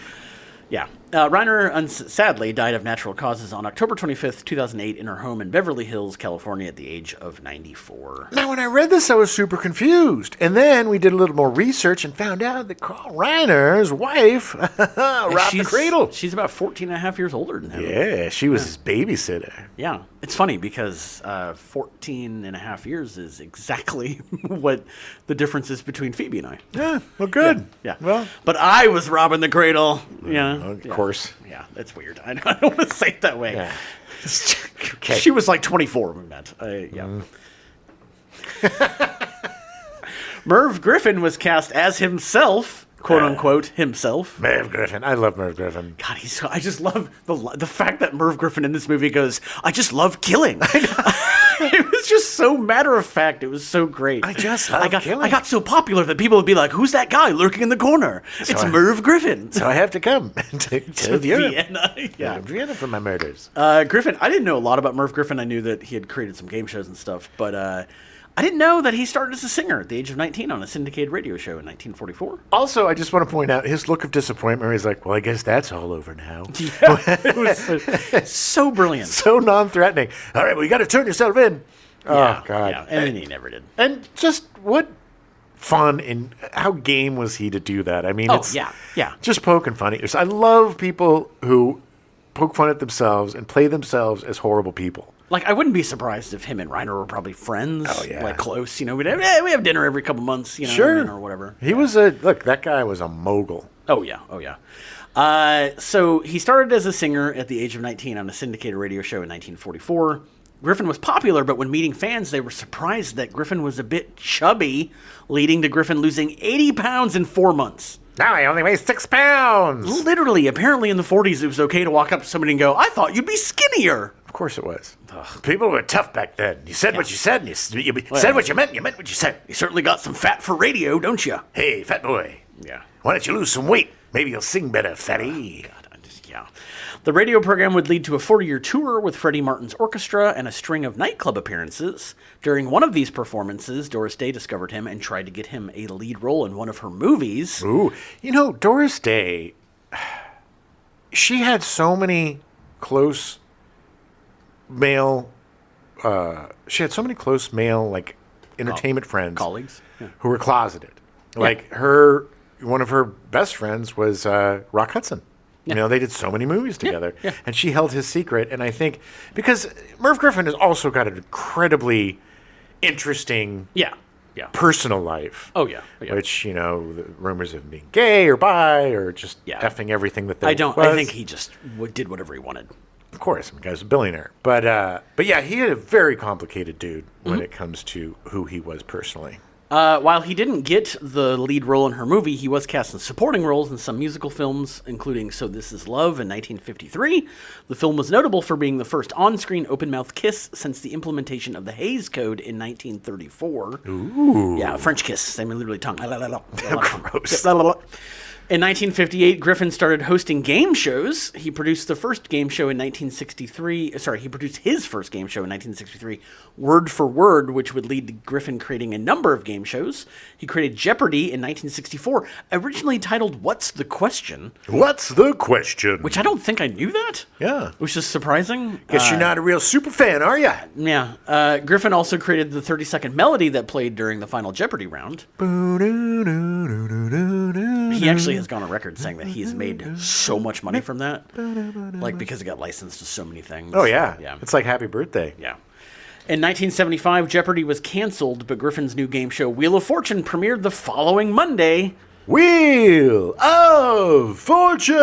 Yeah. Reiner, sadly, died of natural causes on October 25th, 2008, in her home in Beverly Hills, California, at the age of 94. Now, when I read this, I was super confused. And then we did a little more research and found out that Carl Reiner's wife robbed the cradle. She's about 14 and a half years older than him. Yeah, she was his babysitter. Yeah. It's funny because 14 and a half years is exactly what the difference is between Phoebe and I. Yeah, well, good. Yeah. Well, but I was robbing the cradle. Yeah. of course. Yeah, that's weird. I don't want to say it that way. Yeah. She was like 24 when we met. Yeah. Merv Griffin was cast as himself, quote unquote, himself. Merv Griffin. I love Merv Griffin. God, I just love the fact that Merv Griffin in this movie goes, I just love killing. It was just so matter of fact. It was so great. I just love killing. I got so popular that people would be like, who's that guy lurking in the corner? It's Merv Griffin. So I have to come to Vienna. Yeah. Vienna for my murders. Griffin, I didn't know a lot about Merv Griffin. I knew that he had created some game shows and stuff, but I didn't know that he started as a singer at the age of 19 on a syndicated radio show in 1944. Also, I just want to point out his look of disappointment where he's like, well, I guess that's all over now. Yeah, it was so brilliant. So non-threatening. All right, well, you got to turn yourself in. Yeah, Oh, God. yeah. And then he never did. And just what fun and how game was he to do that? I mean, it's yeah. just poking fun at yourself. I love people who poke fun at themselves and play themselves as horrible people. Like, I wouldn't be surprised if him and Reiner were probably friends. Oh, yeah. Like, close. You know, we have dinner every couple months, you know, Sure. or whatever. He was that guy was a mogul. Oh, yeah. So he started as a singer at the age of 19 on a syndicated radio show in 1944. Griffin was popular, but when meeting fans, they were surprised that Griffin was a bit chubby, leading to Griffin losing 80 pounds in 4 months. Now I only weigh 6 pounds. Literally, apparently in the 40s, it was okay to walk up to somebody and go, I thought you'd be skinnier. Of course it was. People were tough back then. You said what you said, and you said what you meant, and you meant what you said. You certainly got some fat for radio, don't you? Hey, fat boy. Yeah. Why don't you lose some weight? Maybe you'll sing better, fatty. God, yeah. The radio program would lead to a 40-year tour with Freddie Martin's orchestra and a string of nightclub appearances. During one of these performances, Doris Day discovered him and tried to get him a lead role in one of her movies. Ooh, Doris Day, she had so many close male, like entertainment friends, Colleagues. Yeah. who were closeted. Like one of her best friends was Rock Hudson. Yeah. They did so many movies together, yeah. and she held his secret. And I think because Merv Griffin has also got an incredibly interesting, personal life. Oh yeah. Which the rumors of him being gay or bi or just effing everything that they. I think he just did whatever he wanted. Of course, the guy's a billionaire, but yeah, he had a very complicated dude when it comes to who he was personally. While he didn't get the lead role in her movie, he was cast in supporting roles in some musical films, including So This Is Love in 1953. The film was notable for being the first on-screen open-mouth kiss since the implementation of the Hays Code in 1934. Ooh. Yeah, French kiss. They mean literally tongue. Gross. In 1958, Griffin started hosting game shows. He produced the first game show in 1963. He produced his first game show in 1963, Word for Word, which would lead to Griffin creating a number of game shows. He created Jeopardy in 1964, originally titled What's the Question? What's the question? Which I don't think I knew that. Yeah. Which is surprising. Guess you're not a real super fan, are you? Yeah. Griffin also created the 30-second melody that played during the final Jeopardy round. He actually has gone on record saying that he's made so much money from that, like because it got licensed to so many things. Oh yeah, yeah. It's like Happy Birthday. Yeah. In 1975, Jeopardy was canceled, but Griffin's new game show, Wheel of Fortune, premiered the following Monday. Wheel of Fortune!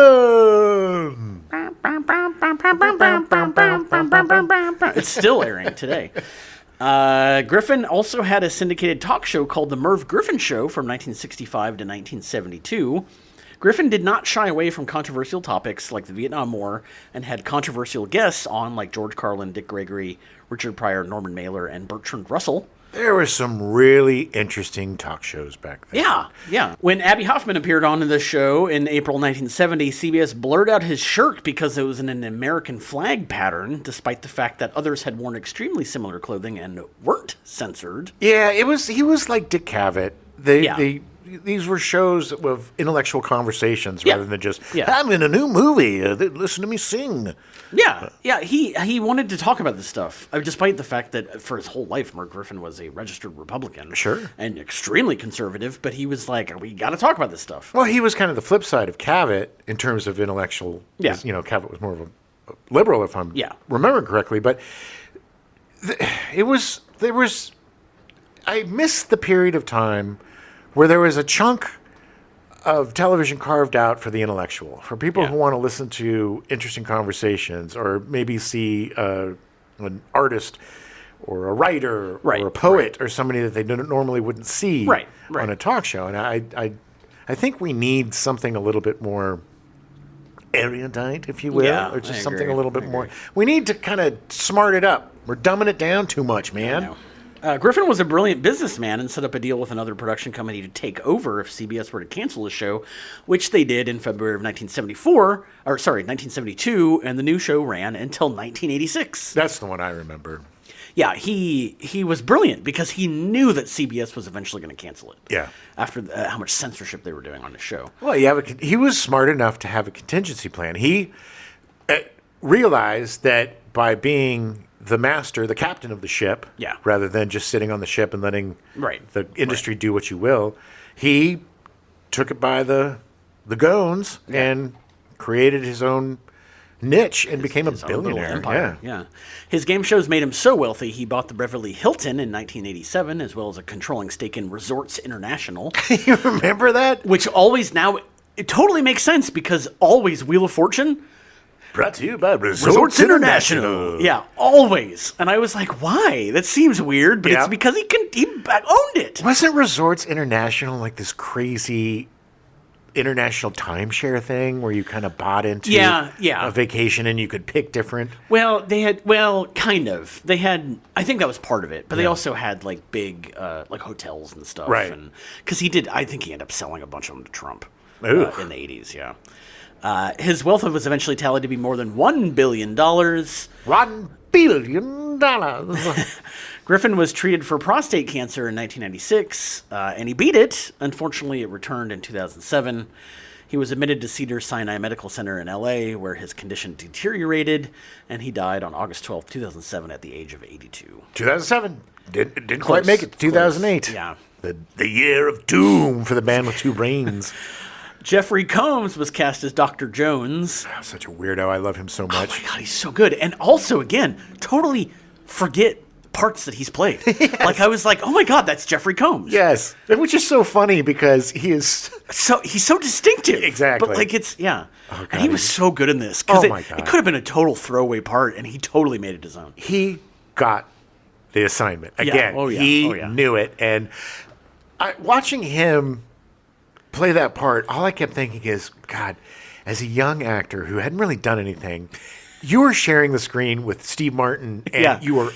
It's still airing today. Griffin also had a syndicated talk show called The Merv Griffin Show from 1965 to 1972. Griffin did not shy away from controversial topics like the Vietnam War and had controversial guests on like George Carlin, Dick Gregory, Richard Pryor, Norman Mailer, and Bertrand Russell. There were some really interesting talk shows back then. Yeah. When Abby Hoffman appeared on the show in April 1970, CBS blurred out his shirt because it was in an American flag pattern, despite the fact that others had worn extremely similar clothing and weren't censored. Yeah, he was like Dick Cavett. These were shows of intellectual conversations rather than just, I'm in a new movie, listen to me sing. Yeah, he wanted to talk about this stuff, despite the fact that for his whole life, Merv Griffin was a registered Republican. Sure. And extremely conservative, but he was like, we got to talk about this stuff. Well, he was kind of the flip side of Cavett in terms of intellectual. Yeah. Cavett was more of a liberal, if I'm remembering correctly, but I missed the period of time where there was a chunk of television carved out for the intellectual, for people who want to listen to interesting conversations or maybe see an artist or a writer or a poet or somebody that they normally wouldn't see on a talk show. And I think we need something a little bit more erudite, if you will, or just something a little bit more. We need to kind of smart it up. We're dumbing it down too much, man. Griffin was a brilliant businessman and set up a deal with another production company to take over if CBS were to cancel the show, which they did in February of 1972, and the new show ran until 1986. That's the one I remember. Yeah, he was brilliant because he knew that CBS was eventually going to cancel it. Yeah. After how much censorship they were doing on the show. Well, he was smart enough to have a contingency plan. He realized that by being the master, the captain of the ship, rather than just sitting on the ship and letting the industry do what you will, he took it by the gones and created his own niche and became a billionaire. Yeah. His game shows made him so wealthy, he bought the Beverly Hilton in 1987, as well as a controlling stake in Resorts International. You remember that? Which always now, it totally makes sense because always Wheel of Fortune brought to you by Resorts International. Yeah, always. And I was like, why? That seems weird, but it's because he owned it. Wasn't Resorts International like this crazy international timeshare thing where you kind of bought into a vacation and you could pick different? Well, kind of. They had, I think that was part of it, but they also had like big like hotels and stuff. Right. Because I think he ended up selling a bunch of them to Trump in the 80s, his wealth was eventually tallied to be more than $1 billion. $1 billion. Griffin was treated for prostate cancer in 1996, and he beat it. Unfortunately, it returned in 2007. He was admitted to Cedars-Sinai Medical Center in L.A., where his condition deteriorated, and he died on August 12, 2007, at the age of 82. 2007. Didn't quite make it to 2008. Close. Yeah. The year of doom for the man with two brains. Jeffrey Combs was cast as Dr. Jones. Oh, such a weirdo. I love him so much. Oh, my God, he's so good. And also, again, totally forget parts that he's played. Yes. Like, I was like, oh, my God, that's Jeffrey Combs. Yes. Which is so funny because he's so distinctive. Exactly. But, like, it's, Oh, God, and he was so good in this. Because my God. It could have been a total throwaway part, and he totally made it his own. He got the assignment. Again, he knew it. And watching him play that part, all I kept thinking is, God, as a young actor who hadn't really done anything, you were sharing the screen with Steve Martin, and you were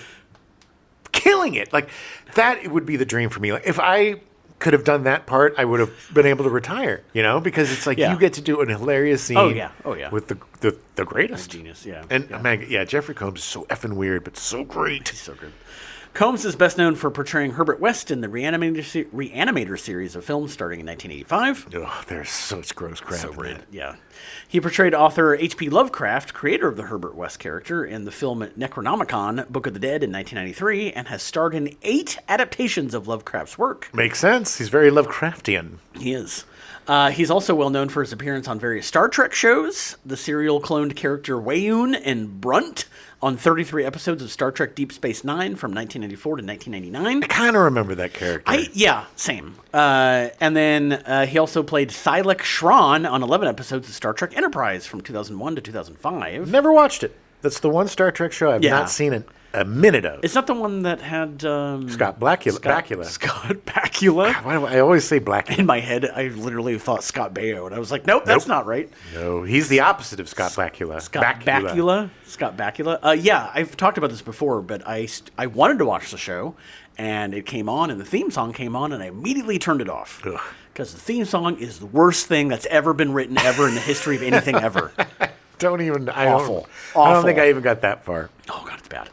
killing it. Like, that would be the dream for me. Like, if I could have done that part, I would have been able to retire, because it's like you get to do a hilarious scene with the greatest. Genius, yeah. And, man, Jeffrey Combs is so effing weird, but so great. He's so good. Combs is best known for portraying Herbert West in the Reanimator series of films starting in 1985. Oh, there's such gross crap in that. Yeah. He portrayed author H.P. Lovecraft, creator of the Herbert West character, in the film Necronomicon, Book of the Dead in 1993, and has starred in 8 adaptations of Lovecraft's work. Makes sense. He's very Lovecraftian. He is. He's also well known for his appearance on various Star Trek shows, the serial cloned character Wayoon and Brunt on 33 episodes of Star Trek Deep Space Nine from 1994 to 1999. I kind of remember that character. Yeah, same. And then he also played Thylek Shran on 11 episodes of Star Trek Enterprise from 2001 to 2005. Never watched it. That's the one Star Trek show I've not seen a minute of. It's not the one that had Scott Bakula. Scott Bakula. Why do I always say Bakula? In my head, I literally thought Scott Baio, and I was like, nope, that's not right. No, he's the opposite of Scott Bakula. Scott Bakula. Yeah, I've talked about this before, but I wanted to watch the show, and it came on, and the theme song came on, and I immediately turned it off. Because the theme song is the worst thing that's ever been written ever in the history of anything ever. Awful. I don't think I even got that far. Oh, God, it's bad.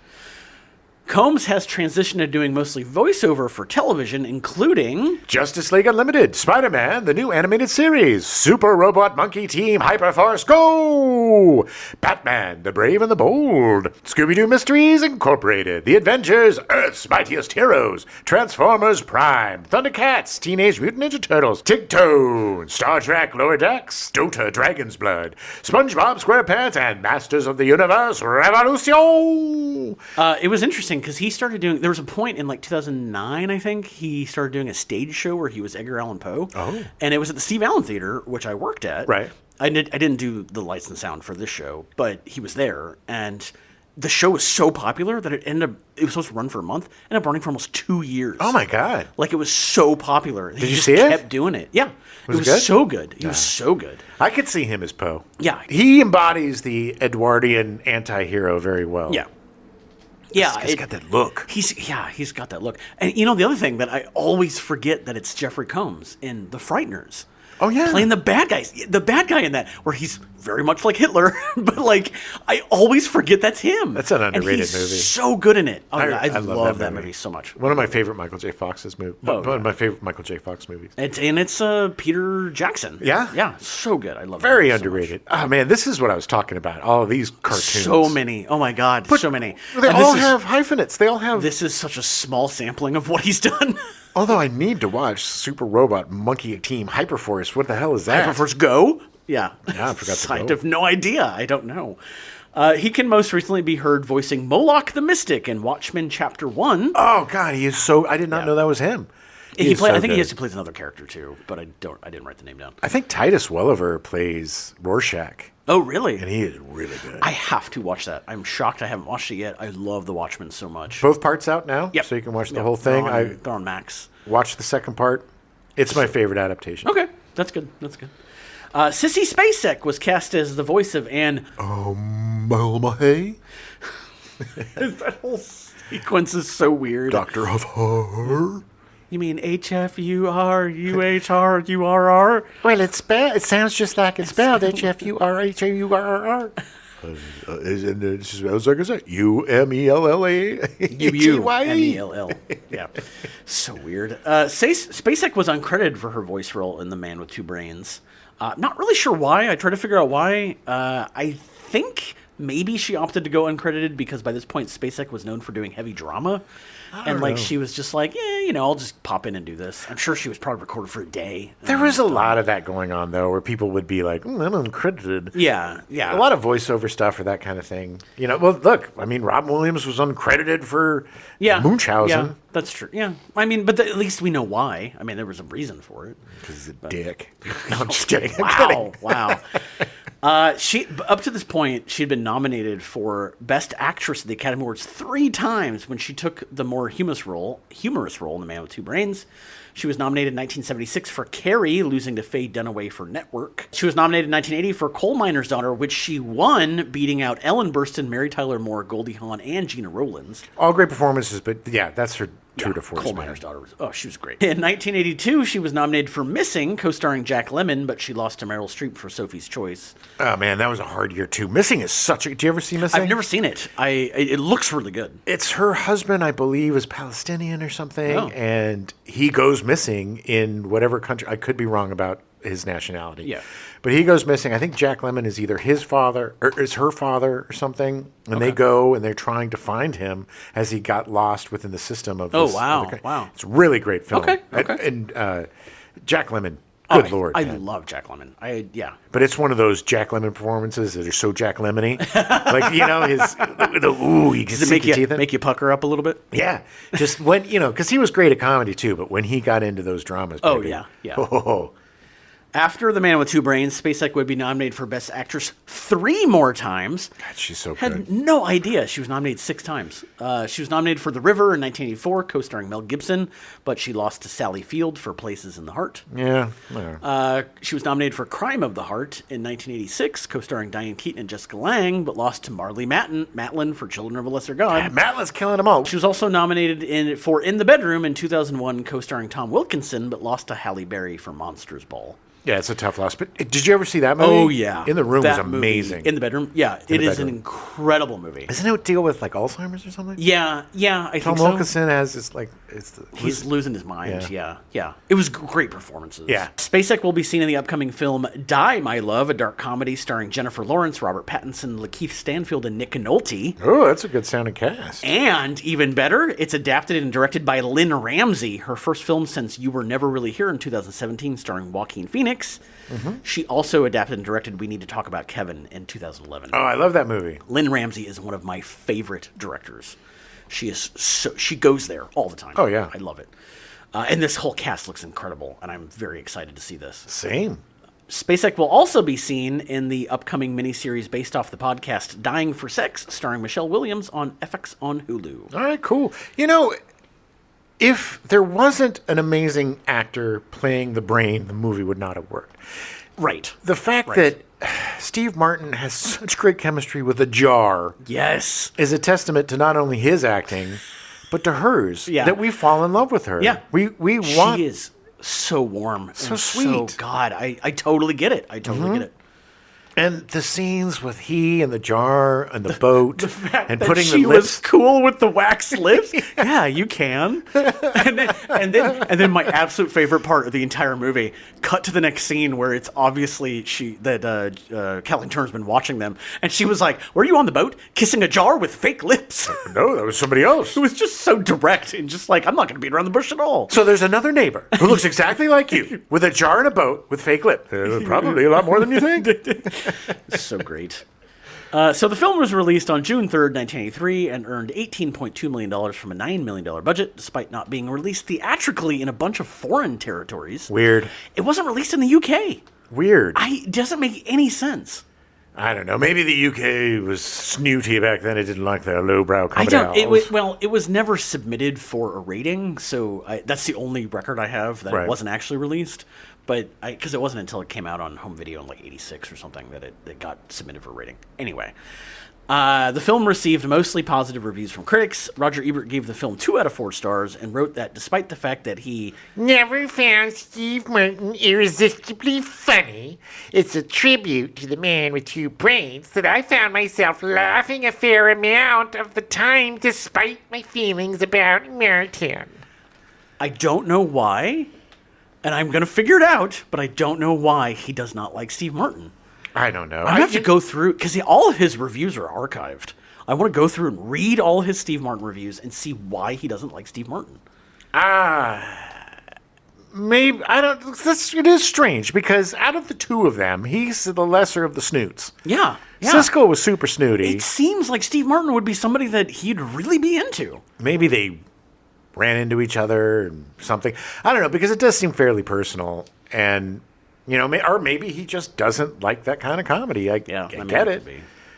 Combs has transitioned to doing mostly voiceover for television, including Justice League Unlimited, Spider-Man, the new animated series, Super Robot Monkey Team Hyperforce Go! Batman, the Brave and the Bold, Scooby-Doo Mysteries Incorporated, The Avengers, Earth's Mightiest Heroes, Transformers Prime, Thundercats, Teenage Mutant Ninja Turtles, Tigtone, Star Trek Lower Decks, Dota Dragon's Blood, SpongeBob SquarePants, and Masters of the Universe Revolution! It was interesting because he started doing, there was a point in like 2009, I think, he started doing a stage show where he was Edgar Allan Poe. Oh. And it was at the Steve Allen Theater, which I worked at. Right. I didn't do the lights and sound for this show, but he was there. And the show was so popular that it was supposed to run for a month, ended up running for almost 2 years. Oh, my God. Like, it was so popular. Did you see it? He kept doing it. Yeah. Was it was good? so good. He was so good. I could see him as Poe. Yeah. He embodies the Edwardian anti-hero very well. Yeah. Yeah, He's got that look. He's got that look. And you know, the other thing that I always forget that it's Jeffrey Combs in The Frighteners. Oh, yeah. Playing the bad guy in that, where he's very much like Hitler, but like, I always forget that's him. That's an underrated and he's movie. So good in it. Oh, I love that movie so much. One of my favorite Michael J. Fox's movies. One of my favorite Michael J. Fox movies. It's Peter Jackson. Yeah? Yeah, so good. I love it. Very underrated. Oh, man, this is what I was talking about. All of these cartoons. So many. Oh, my God. So many. They all have hyphenates. They all have... This is such a small sampling of what he's done. Although I need to watch Super Robot Monkey Team Hyperforce. What the hell is that? Hyperforce Go? Yeah. Yeah, I forgot to I go. have no idea. I don't know. He can most recently be heard voicing Moloch the Mystic in Watchmen Chapter 1. Oh, God, he is so... I did not know that was him. I think he actually plays another character, too, but I didn't write the name down. I think Titus Welliver plays Rorschach. Oh, really? And he is really good. I have to watch that. I'm shocked I haven't watched it yet. I love The Watchmen so much. Both parts out now? Yep. So you can watch the whole thing? They're on Max. Watched the second part. It's my favorite adaptation. Okay, that's good. Sissy Spacek was cast as the voice of Anne. Hey? That whole sequence is so weird. Doctor of Horror? You mean HFURUHRURR? Well, it sounds just like it's spelled HFURHURR. And it's like I said, UMELLA. UUMELL. Yeah. So weird. Spacek was uncredited for her voice role in The Man with Two Brains. Not really sure why. I tried to figure out why. I think maybe she opted to go uncredited because by this point Spacek was known for doing heavy drama. And like she was just like, I'll just pop in and do this. I'm sure she was probably recorded for a day. There was a lot of that going on though, where people would be like, I'm uncredited. Yeah. A lot of voiceover stuff or that kind of thing. Well, look, I mean, Robin Williams was uncredited for Munchausen. Yeah, that's true. Yeah. I mean, but at least we know why. I mean, there was a reason for it. Because he's a dick. No, I'm just kidding. Wow. She up to this point, she had been nominated for Best Actress at the Academy Awards 3 times when she took the more humorous role in The Man with Two Brains. She was nominated in 1976 for Carrie, losing to Faye Dunaway for Network. She was nominated in 1980 for Coal Miner's Daughter, which she won, beating out Ellen Burstyn, Mary Tyler Moore, Goldie Hawn, and Gina Rowlands. All great performances, but yeah, that's her tour de force. Coal Miner's Daughter she was great. In 1982, she was nominated for Missing, co-starring Jack Lemmon, but she lost to Meryl Streep for Sophie's Choice. Oh man, that was a hard year too. Missing is such a... Do you ever see Missing? I've never seen it. It looks really good. It's her husband, I believe, is Palestinian or something, and he goes missing in whatever country. I could be wrong about his nationality. Yeah. But he goes missing. I think Jack Lemmon is either his father or is her father or something. And they go and they're trying to find him as he got lost within the system of this. Wow. It's a really great film. Okay. And Jack Lemmon, Good Lord, I man. love Jack Lemmon. But it's one of those Jack Lemmon performances that are so Jack Lemmon-y. Like, he can Does it sink your teeth in. make you pucker up a little bit? Yeah. Just when, because he was great at comedy too, but when he got into those dramas, Oh, baby, yeah. oh, After The Man with Two Brains, Spacek would be nominated for Best Actress 3 more times. God, she's so Had good. no idea she was nominated 6 times. She was nominated for The River in 1984, co-starring Mel Gibson, but she lost to Sally Field for Places in the Heart. Yeah. She was nominated for Crime of the Heart in 1986, co-starring Diane Keaton and Jessica Lange, but lost to Marlee Matlin for Children of a Lesser God. Matlin's killing them all. She was also nominated for In the Bedroom in 2001, co-starring Tom Wilkinson, but lost to Halle Berry for Monsters Ball. Yeah, it's a tough loss. But did you ever see that movie? Oh, yeah. In the Room That was movie, amazing. In the Bedroom? Yeah, it the is an Bedroom. incredible movie. Doesn't it deal with like Alzheimer's or something? Yeah, I Tom think so. Wilkinson has He's losing his mind. Yeah. Yeah. It was great performances. Yeah. Spacek will be seen in the upcoming film Die, My Love, a dark comedy starring Jennifer Lawrence, Robert Pattinson, Lakeith Stanfield, and Nick Nolte. Oh, that's a good sounding cast. And even better, it's adapted and directed by Lynn Ramsey, her first film since You Were Never Really Here in 2017, starring Joaquin Phoenix. Mm-hmm. She also adapted and directed We Need to Talk About Kevin in 2011. Oh, I love that movie. Lynn Ramsey is one of my favorite directors. She goes there all the time. Oh, yeah. I love it. And this whole cast looks incredible, and I'm very excited to see this. Same. Spacek will also be seen in the upcoming miniseries based off the podcast Dying for Sex, starring Michelle Williams on FX on Hulu. All right, cool. If there wasn't an amazing actor playing the brain, the movie would not have worked. Right. The fact that Steve Martin has such great chemistry with a jar Yes. is a testament to not only his acting, but to hers. Yeah. That we fall in love with her. Yeah. We want. She is so warm. So and sweet. So, God, I totally get it. I totally get it. And the scenes with he and the jar and the boat and putting she the was lips. cool with the wax lips. Yeah, you can. And then my absolute favorite part of the entire movie. Cut to the next scene where it's obviously Kathleen Turner's been watching them, and she was like, "Were you on the boat kissing a jar with fake lips?" No, that was somebody else. It was just so direct and just like, I'm not going to beat around the bush at all. So there's another neighbor who looks exactly like you with a jar and a boat with fake lip. Probably a lot more than you think. So great. So the film was released on June 3rd, 1983, and earned $18.2 million from a $9 million budget, despite not being released theatrically in a bunch of foreign territories. Weird. It wasn't released in the UK. Weird. It doesn't make any sense. I don't know. Maybe the UK was snooty back then. It didn't like their lowbrow comedy. It was never submitted for a rating, so that's the only record I have that it wasn't actually released. But because it wasn't until it came out on home video in like '86 or something that it got submitted for rating. Anyway, the film received mostly positive reviews from critics. Roger Ebert gave the film 2 out of 4 stars and wrote that despite the fact that he Never found Steve Martin irresistibly funny. It's a tribute to the man with 2 brains that I found myself laughing a fair amount of the time despite my feelings about Martin. I don't know why, and I'm going to figure it out, but I don't know why he does not like Steve Martin. I don't know. I'm going to have to go through, because all of his reviews are archived. I want to go through and read all his Steve Martin reviews and see why he doesn't like Steve Martin. Maybe I don't. It is strange because out of the 2 of them, he's the lesser of the snoots. Yeah. Cisco was super snooty. It seems like Steve Martin would be somebody that he'd really be into. Maybe they ran into each other or something. I don't know, because it does seem fairly personal. And, or maybe he just doesn't like that kind of comedy. I get it.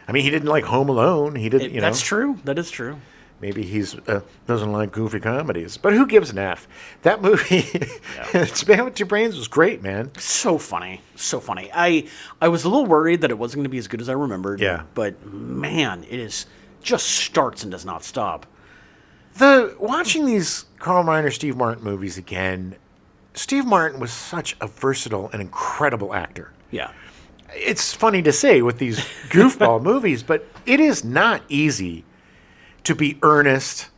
I mean, he didn't like Home Alone. He didn't, That's true. That is true. Maybe he's doesn't like goofy comedies. But who gives an F? That movie, Man with 2 Brains, was great, man. So funny. So funny. I was a little worried that it wasn't going to be as good as I remembered. Yeah. But, man, it just starts and does not stop. Watching these Carl Reiner, Steve Martin movies again, Steve Martin was such a versatile and incredible actor. Yeah. It's funny to say with these goofball movies, but it is not easy to be earnest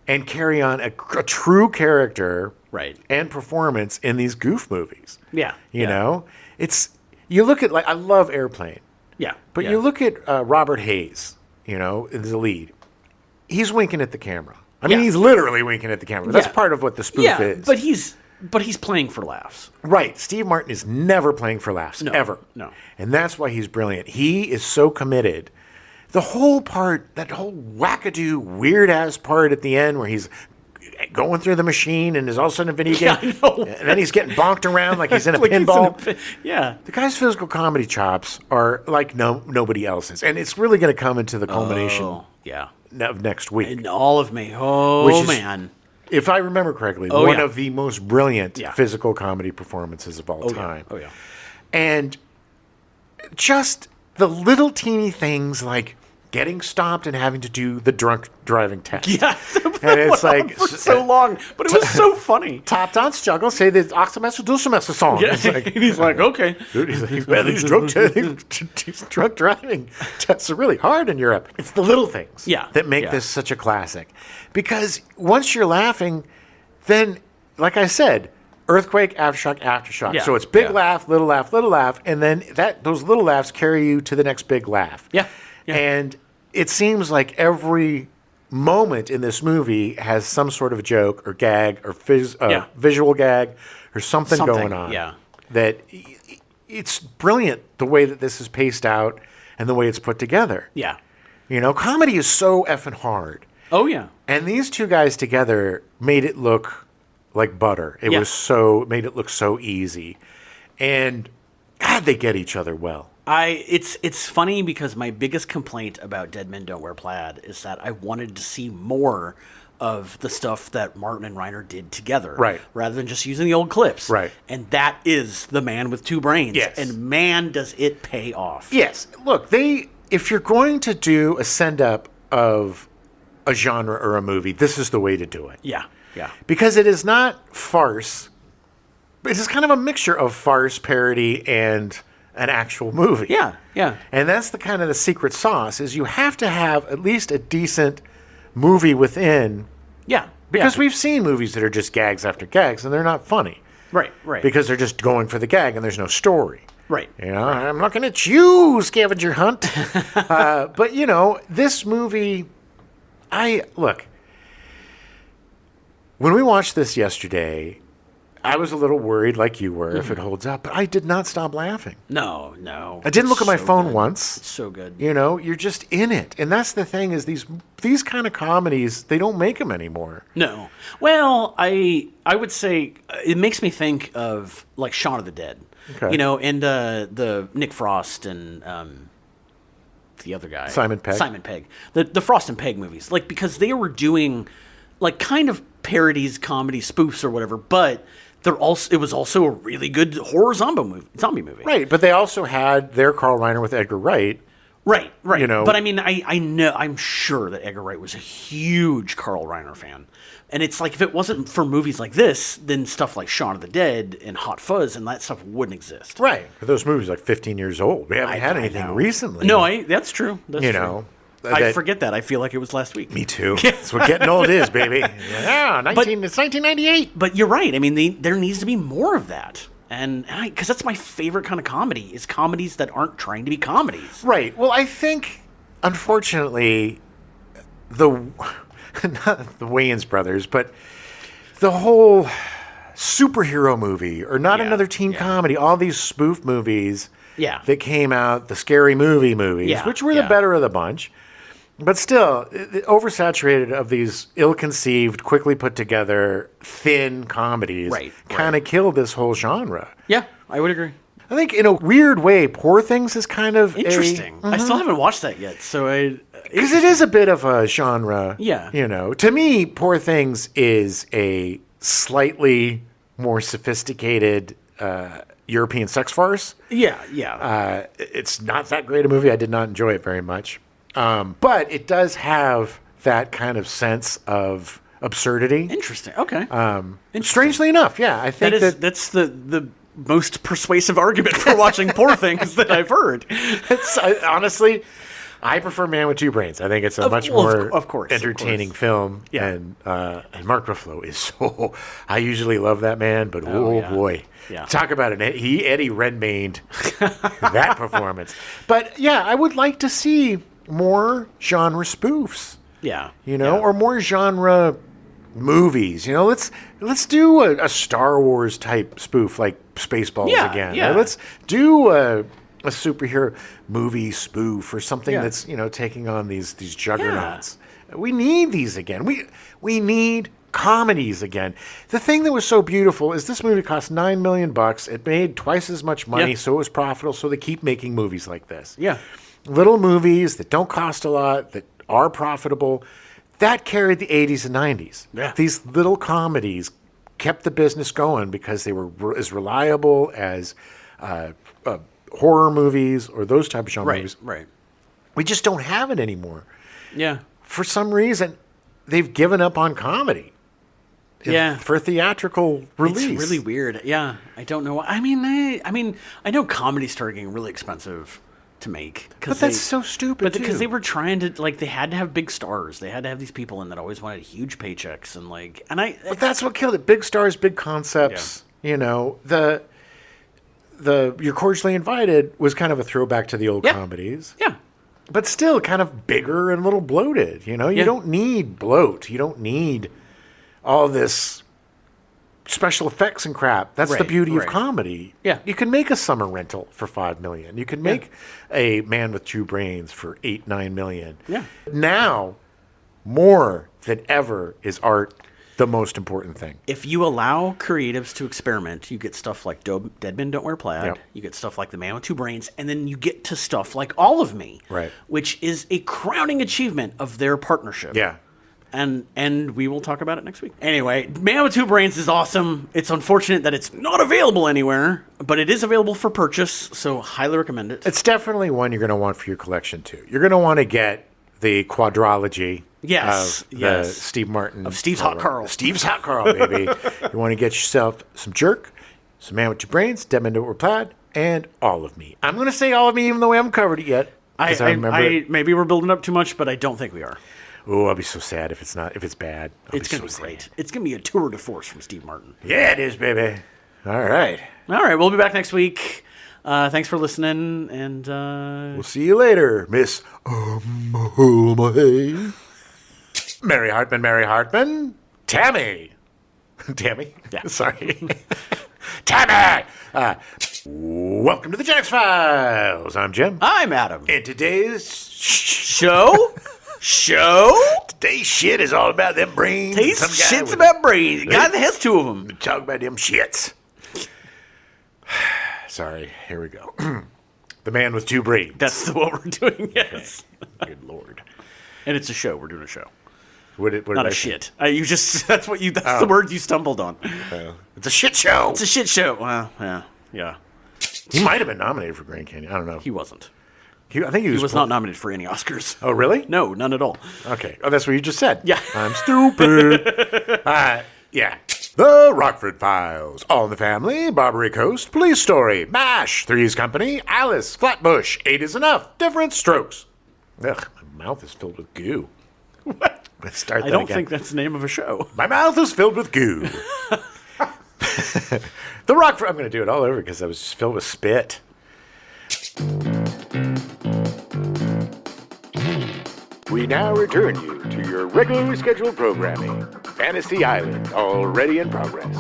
and carry on a true character and performance in these goof movies. Yeah. You know? You look at, I love Airplane. Yeah. But you look at Robert Hayes, as the lead. He's winking at the camera. I mean, he's literally winking at the camera. That's part of what the spoof is. But he's But he's playing for laughs. Right. Steve Martin is never playing for laughs, ever. No. And that's why he's brilliant. He is so committed. The whole part, that whole wackadoo, weird-ass part at the end where he's going through the machine and is all of a sudden a video game. Yeah, I know. And then he's getting bonked around like he's in a Like he's in pinball. Yeah. The guy's physical comedy chops are like nobody else's. And it's really going to come into the culmination Yeah. of next week. And all of me. Oh, Which is, man. if I remember correctly, one yeah. of the most brilliant Yeah. physical comedy performances of all time. Oh, yeah. And just the little teeny things like getting stopped and having to do the drunk driving test. Yeah. And it's like for so long, but it was so funny. Top dance juggle, say the oxymester dulcimester song. Yeah. It's like, And he's like, okay. dude, he's like, man, these drunk driving tests are really hard in Europe. It's the little things that make this such a classic. Because once you're laughing, then, like I said, earthquake, aftershock, aftershock. Yeah. So it's big laugh, little laugh, and then those little laughs carry you to the next big laugh. Yeah. Yeah. And it seems like every moment in this movie has some sort of joke or gag or visual gag or something going on. Yeah. That it's brilliant the way that this is paced out and the way it's put together. Yeah. You know, comedy is so effing hard. Oh, yeah. And these two guys together made it look like butter. It made it look so easy. And God, they get each other well. It's funny because my biggest complaint about Dead Men Don't Wear Plaid is that I wanted to see more of the stuff that Martin and Reiner did together. Right. Rather than just using the old clips. Right. And that is The Man with Two Brains. Yes. And man, does it pay off. Yes. Look, if you're going to do a send-up of a genre or a movie, this is the way to do it. Yeah. Yeah. Because it is not farce. It is kind of a mixture of farce, parody, and an actual movie. Yeah. Yeah. And that's the kind of the secret sauce, is you have to have at least a decent movie within. Yeah. Because we've seen movies that are just gags after gags, and they're not funny. Right. Right. Because they're just going for the gag, and there's no story. Right. You know, I'm looking at you, scavenger hunt. But, you know, this movie, look, when we watched this yesterday, I was a little worried, like you were, if it holds up, but I did not stop laughing. No. I didn't look at my phone good. once. It's so good. You know, you're just in it. And that's the thing, is these kind of comedies, they don't make them anymore. No. Well, I would say it makes me think of like Shaun of the Dead. Okay. You know, and the Nick Frost and the other guy. Simon Pegg. Simon Pegg. The Frost and Pegg movies. Like, because they were doing like kind of parodies, comedy, spoofs or whatever, but it was also a really good horror zombie movie. Right, but they also had their Carl Reiner with Edgar Wright. Right. You know. But I mean, I'm sure that Edgar Wright was a huge Carl Reiner fan. And it's like, if it wasn't for movies like this, then stuff like Shaun of the Dead and Hot Fuzz and that stuff wouldn't exist. Right. But those movies are like 15 years old. We haven't had anything recently. No, that's true. That's you true. know. I forget that. I feel like it was last week. Me too. That's what getting old is, baby. Yeah, it's 1998. But you're right. I mean, there needs to be more of that. And because that's my favorite kind of comedy, is comedies that aren't trying to be comedies. Right. Well, I think, unfortunately, not the Wayans brothers, but the whole superhero movie, or not another teen comedy, all these spoof movies that came out, the scary movies, which were the better of the bunch. But still, oversaturated of these ill-conceived, quickly put together, thin comedies kind of killed this whole genre. Yeah, I would agree. I think in a weird way, Poor Things is kind of interesting. I still haven't watched that yet, so because it is a bit of a genre. Yeah, you know, to me, Poor Things is a slightly more sophisticated European sex farce. Yeah. It's not that great a movie. I did not enjoy it very much. But it does have that kind of sense of absurdity. Interesting. Okay. Strangely enough, yeah. I think that's the most persuasive argument for watching Poor Things that I've heard. Honestly, I prefer Man with Two Brains. I think it's a much more entertaining film. Yeah. And Mark Ruffalo is so... I usually love that man, but boy. Yeah. Talk about it. Eddie Redmayne, that performance. But yeah, I would like to see more genre spoofs. Yeah. You know, or more genre movies. You know, let's do a Star Wars type spoof like Spaceballs again. Yeah. Or let's do a superhero movie spoof or something Yeah. that's, you know, taking on these juggernauts. We need these again. We need comedies again. The thing that was so beautiful is this movie cost $9 million. It made twice as much money, so it was profitable. So they keep making movies like this. Yeah. Little movies that don't cost a lot, that are profitable. That carried the 80s and 90s. Yeah. These little comedies kept the business going because they were as reliable as horror movies or those type of genre movies. Right. We just don't have it anymore. Yeah. For some reason, they've given up on comedy. Yeah. For theatrical release. It's really weird. Yeah. I don't know. I mean, I know comedy started getting really expensive to make. But that's so stupid, But too. because they were trying to, like, they had to have big stars. They had to have these people in that always wanted huge paychecks But that's what killed it. Big stars, big concepts. You know, the You're Cordially Invited was kind of a throwback to the old comedies. Yeah. But still kind of bigger and a little bloated. You know, you don't need bloat. You don't need all this special effects and crap. That's the beauty of comedy. Yeah. You can make a Summer Rental for $5 million. You can make a Man with Two Brains for $8-9 million. Yeah. Now, more than ever, is art the most important thing. If you allow creatives to experiment, you get stuff like Dead Men Don't Wear Plaid. Yep. You get stuff like The Man with Two Brains, and then you get to stuff like All of Me, Right. which is a crowning achievement of their partnership. Yeah. And we will talk about it next week. Anyway, Man with Two Brains is awesome. It's unfortunate that it's not available anywhere, but it is available for purchase, so highly recommend it. It's definitely one you're going to want for your collection, too. You're going to want to get the quadrology of the Steve Martin. Of Steve's Hot Carl. Steve's Hot Carl, baby. You want to get yourself some Jerk, some Man with Two Brains, Dead Men Don't Wear Plaid, and All of Me. I'm going to say All of Me even though we haven't covered it yet. I remember it. Maybe we're building up too much, but I don't think we are. Oh, I'll be so sad if it's bad. It's going to be great. It's going to be a tour de force from Steve Martin. Yeah, it is, baby. All right. All right, we'll be back next week. Thanks for listening, and We'll see you later, Miss Mary Hartman. Tammy. Tammy? Yeah. Sorry. Tammy! Welcome to the Gen X Files. I'm Jim. I'm Adam. And today's Show? Today's shit is all about them brains. Taste Some guy shit's with- about brains. The guy that has two of them. Talk about them shits. Sorry, here we go. The Man with Two Brains. That's what we're doing, yes. Good Lord. And it's a show. We're doing a show. What did Not I a say? shit. That's the word you stumbled on. It's a shit show. It's a shit show. Well, yeah. He might have been nominated for Grand Canyon. I don't know. He wasn't. I think he was. He was not nominated for any Oscars. Oh, really? No, none at all. Okay. Oh, that's what you just said. Yeah. I'm stupid. Yeah. The Rockford Files. All in the Family. Barbary Coast. Police Story. MASH. Three's Company. Alice. Flatbush. 8 is Enough. Different Strokes. Ugh, my mouth is filled with goo. What? Let's start that I don't again. think that's the name of a show. My mouth is filled with goo. The Rockford. I'm going to do it all over because I was just filled with spit. We now return you to your regularly scheduled programming. Fantasy Island, already in progress.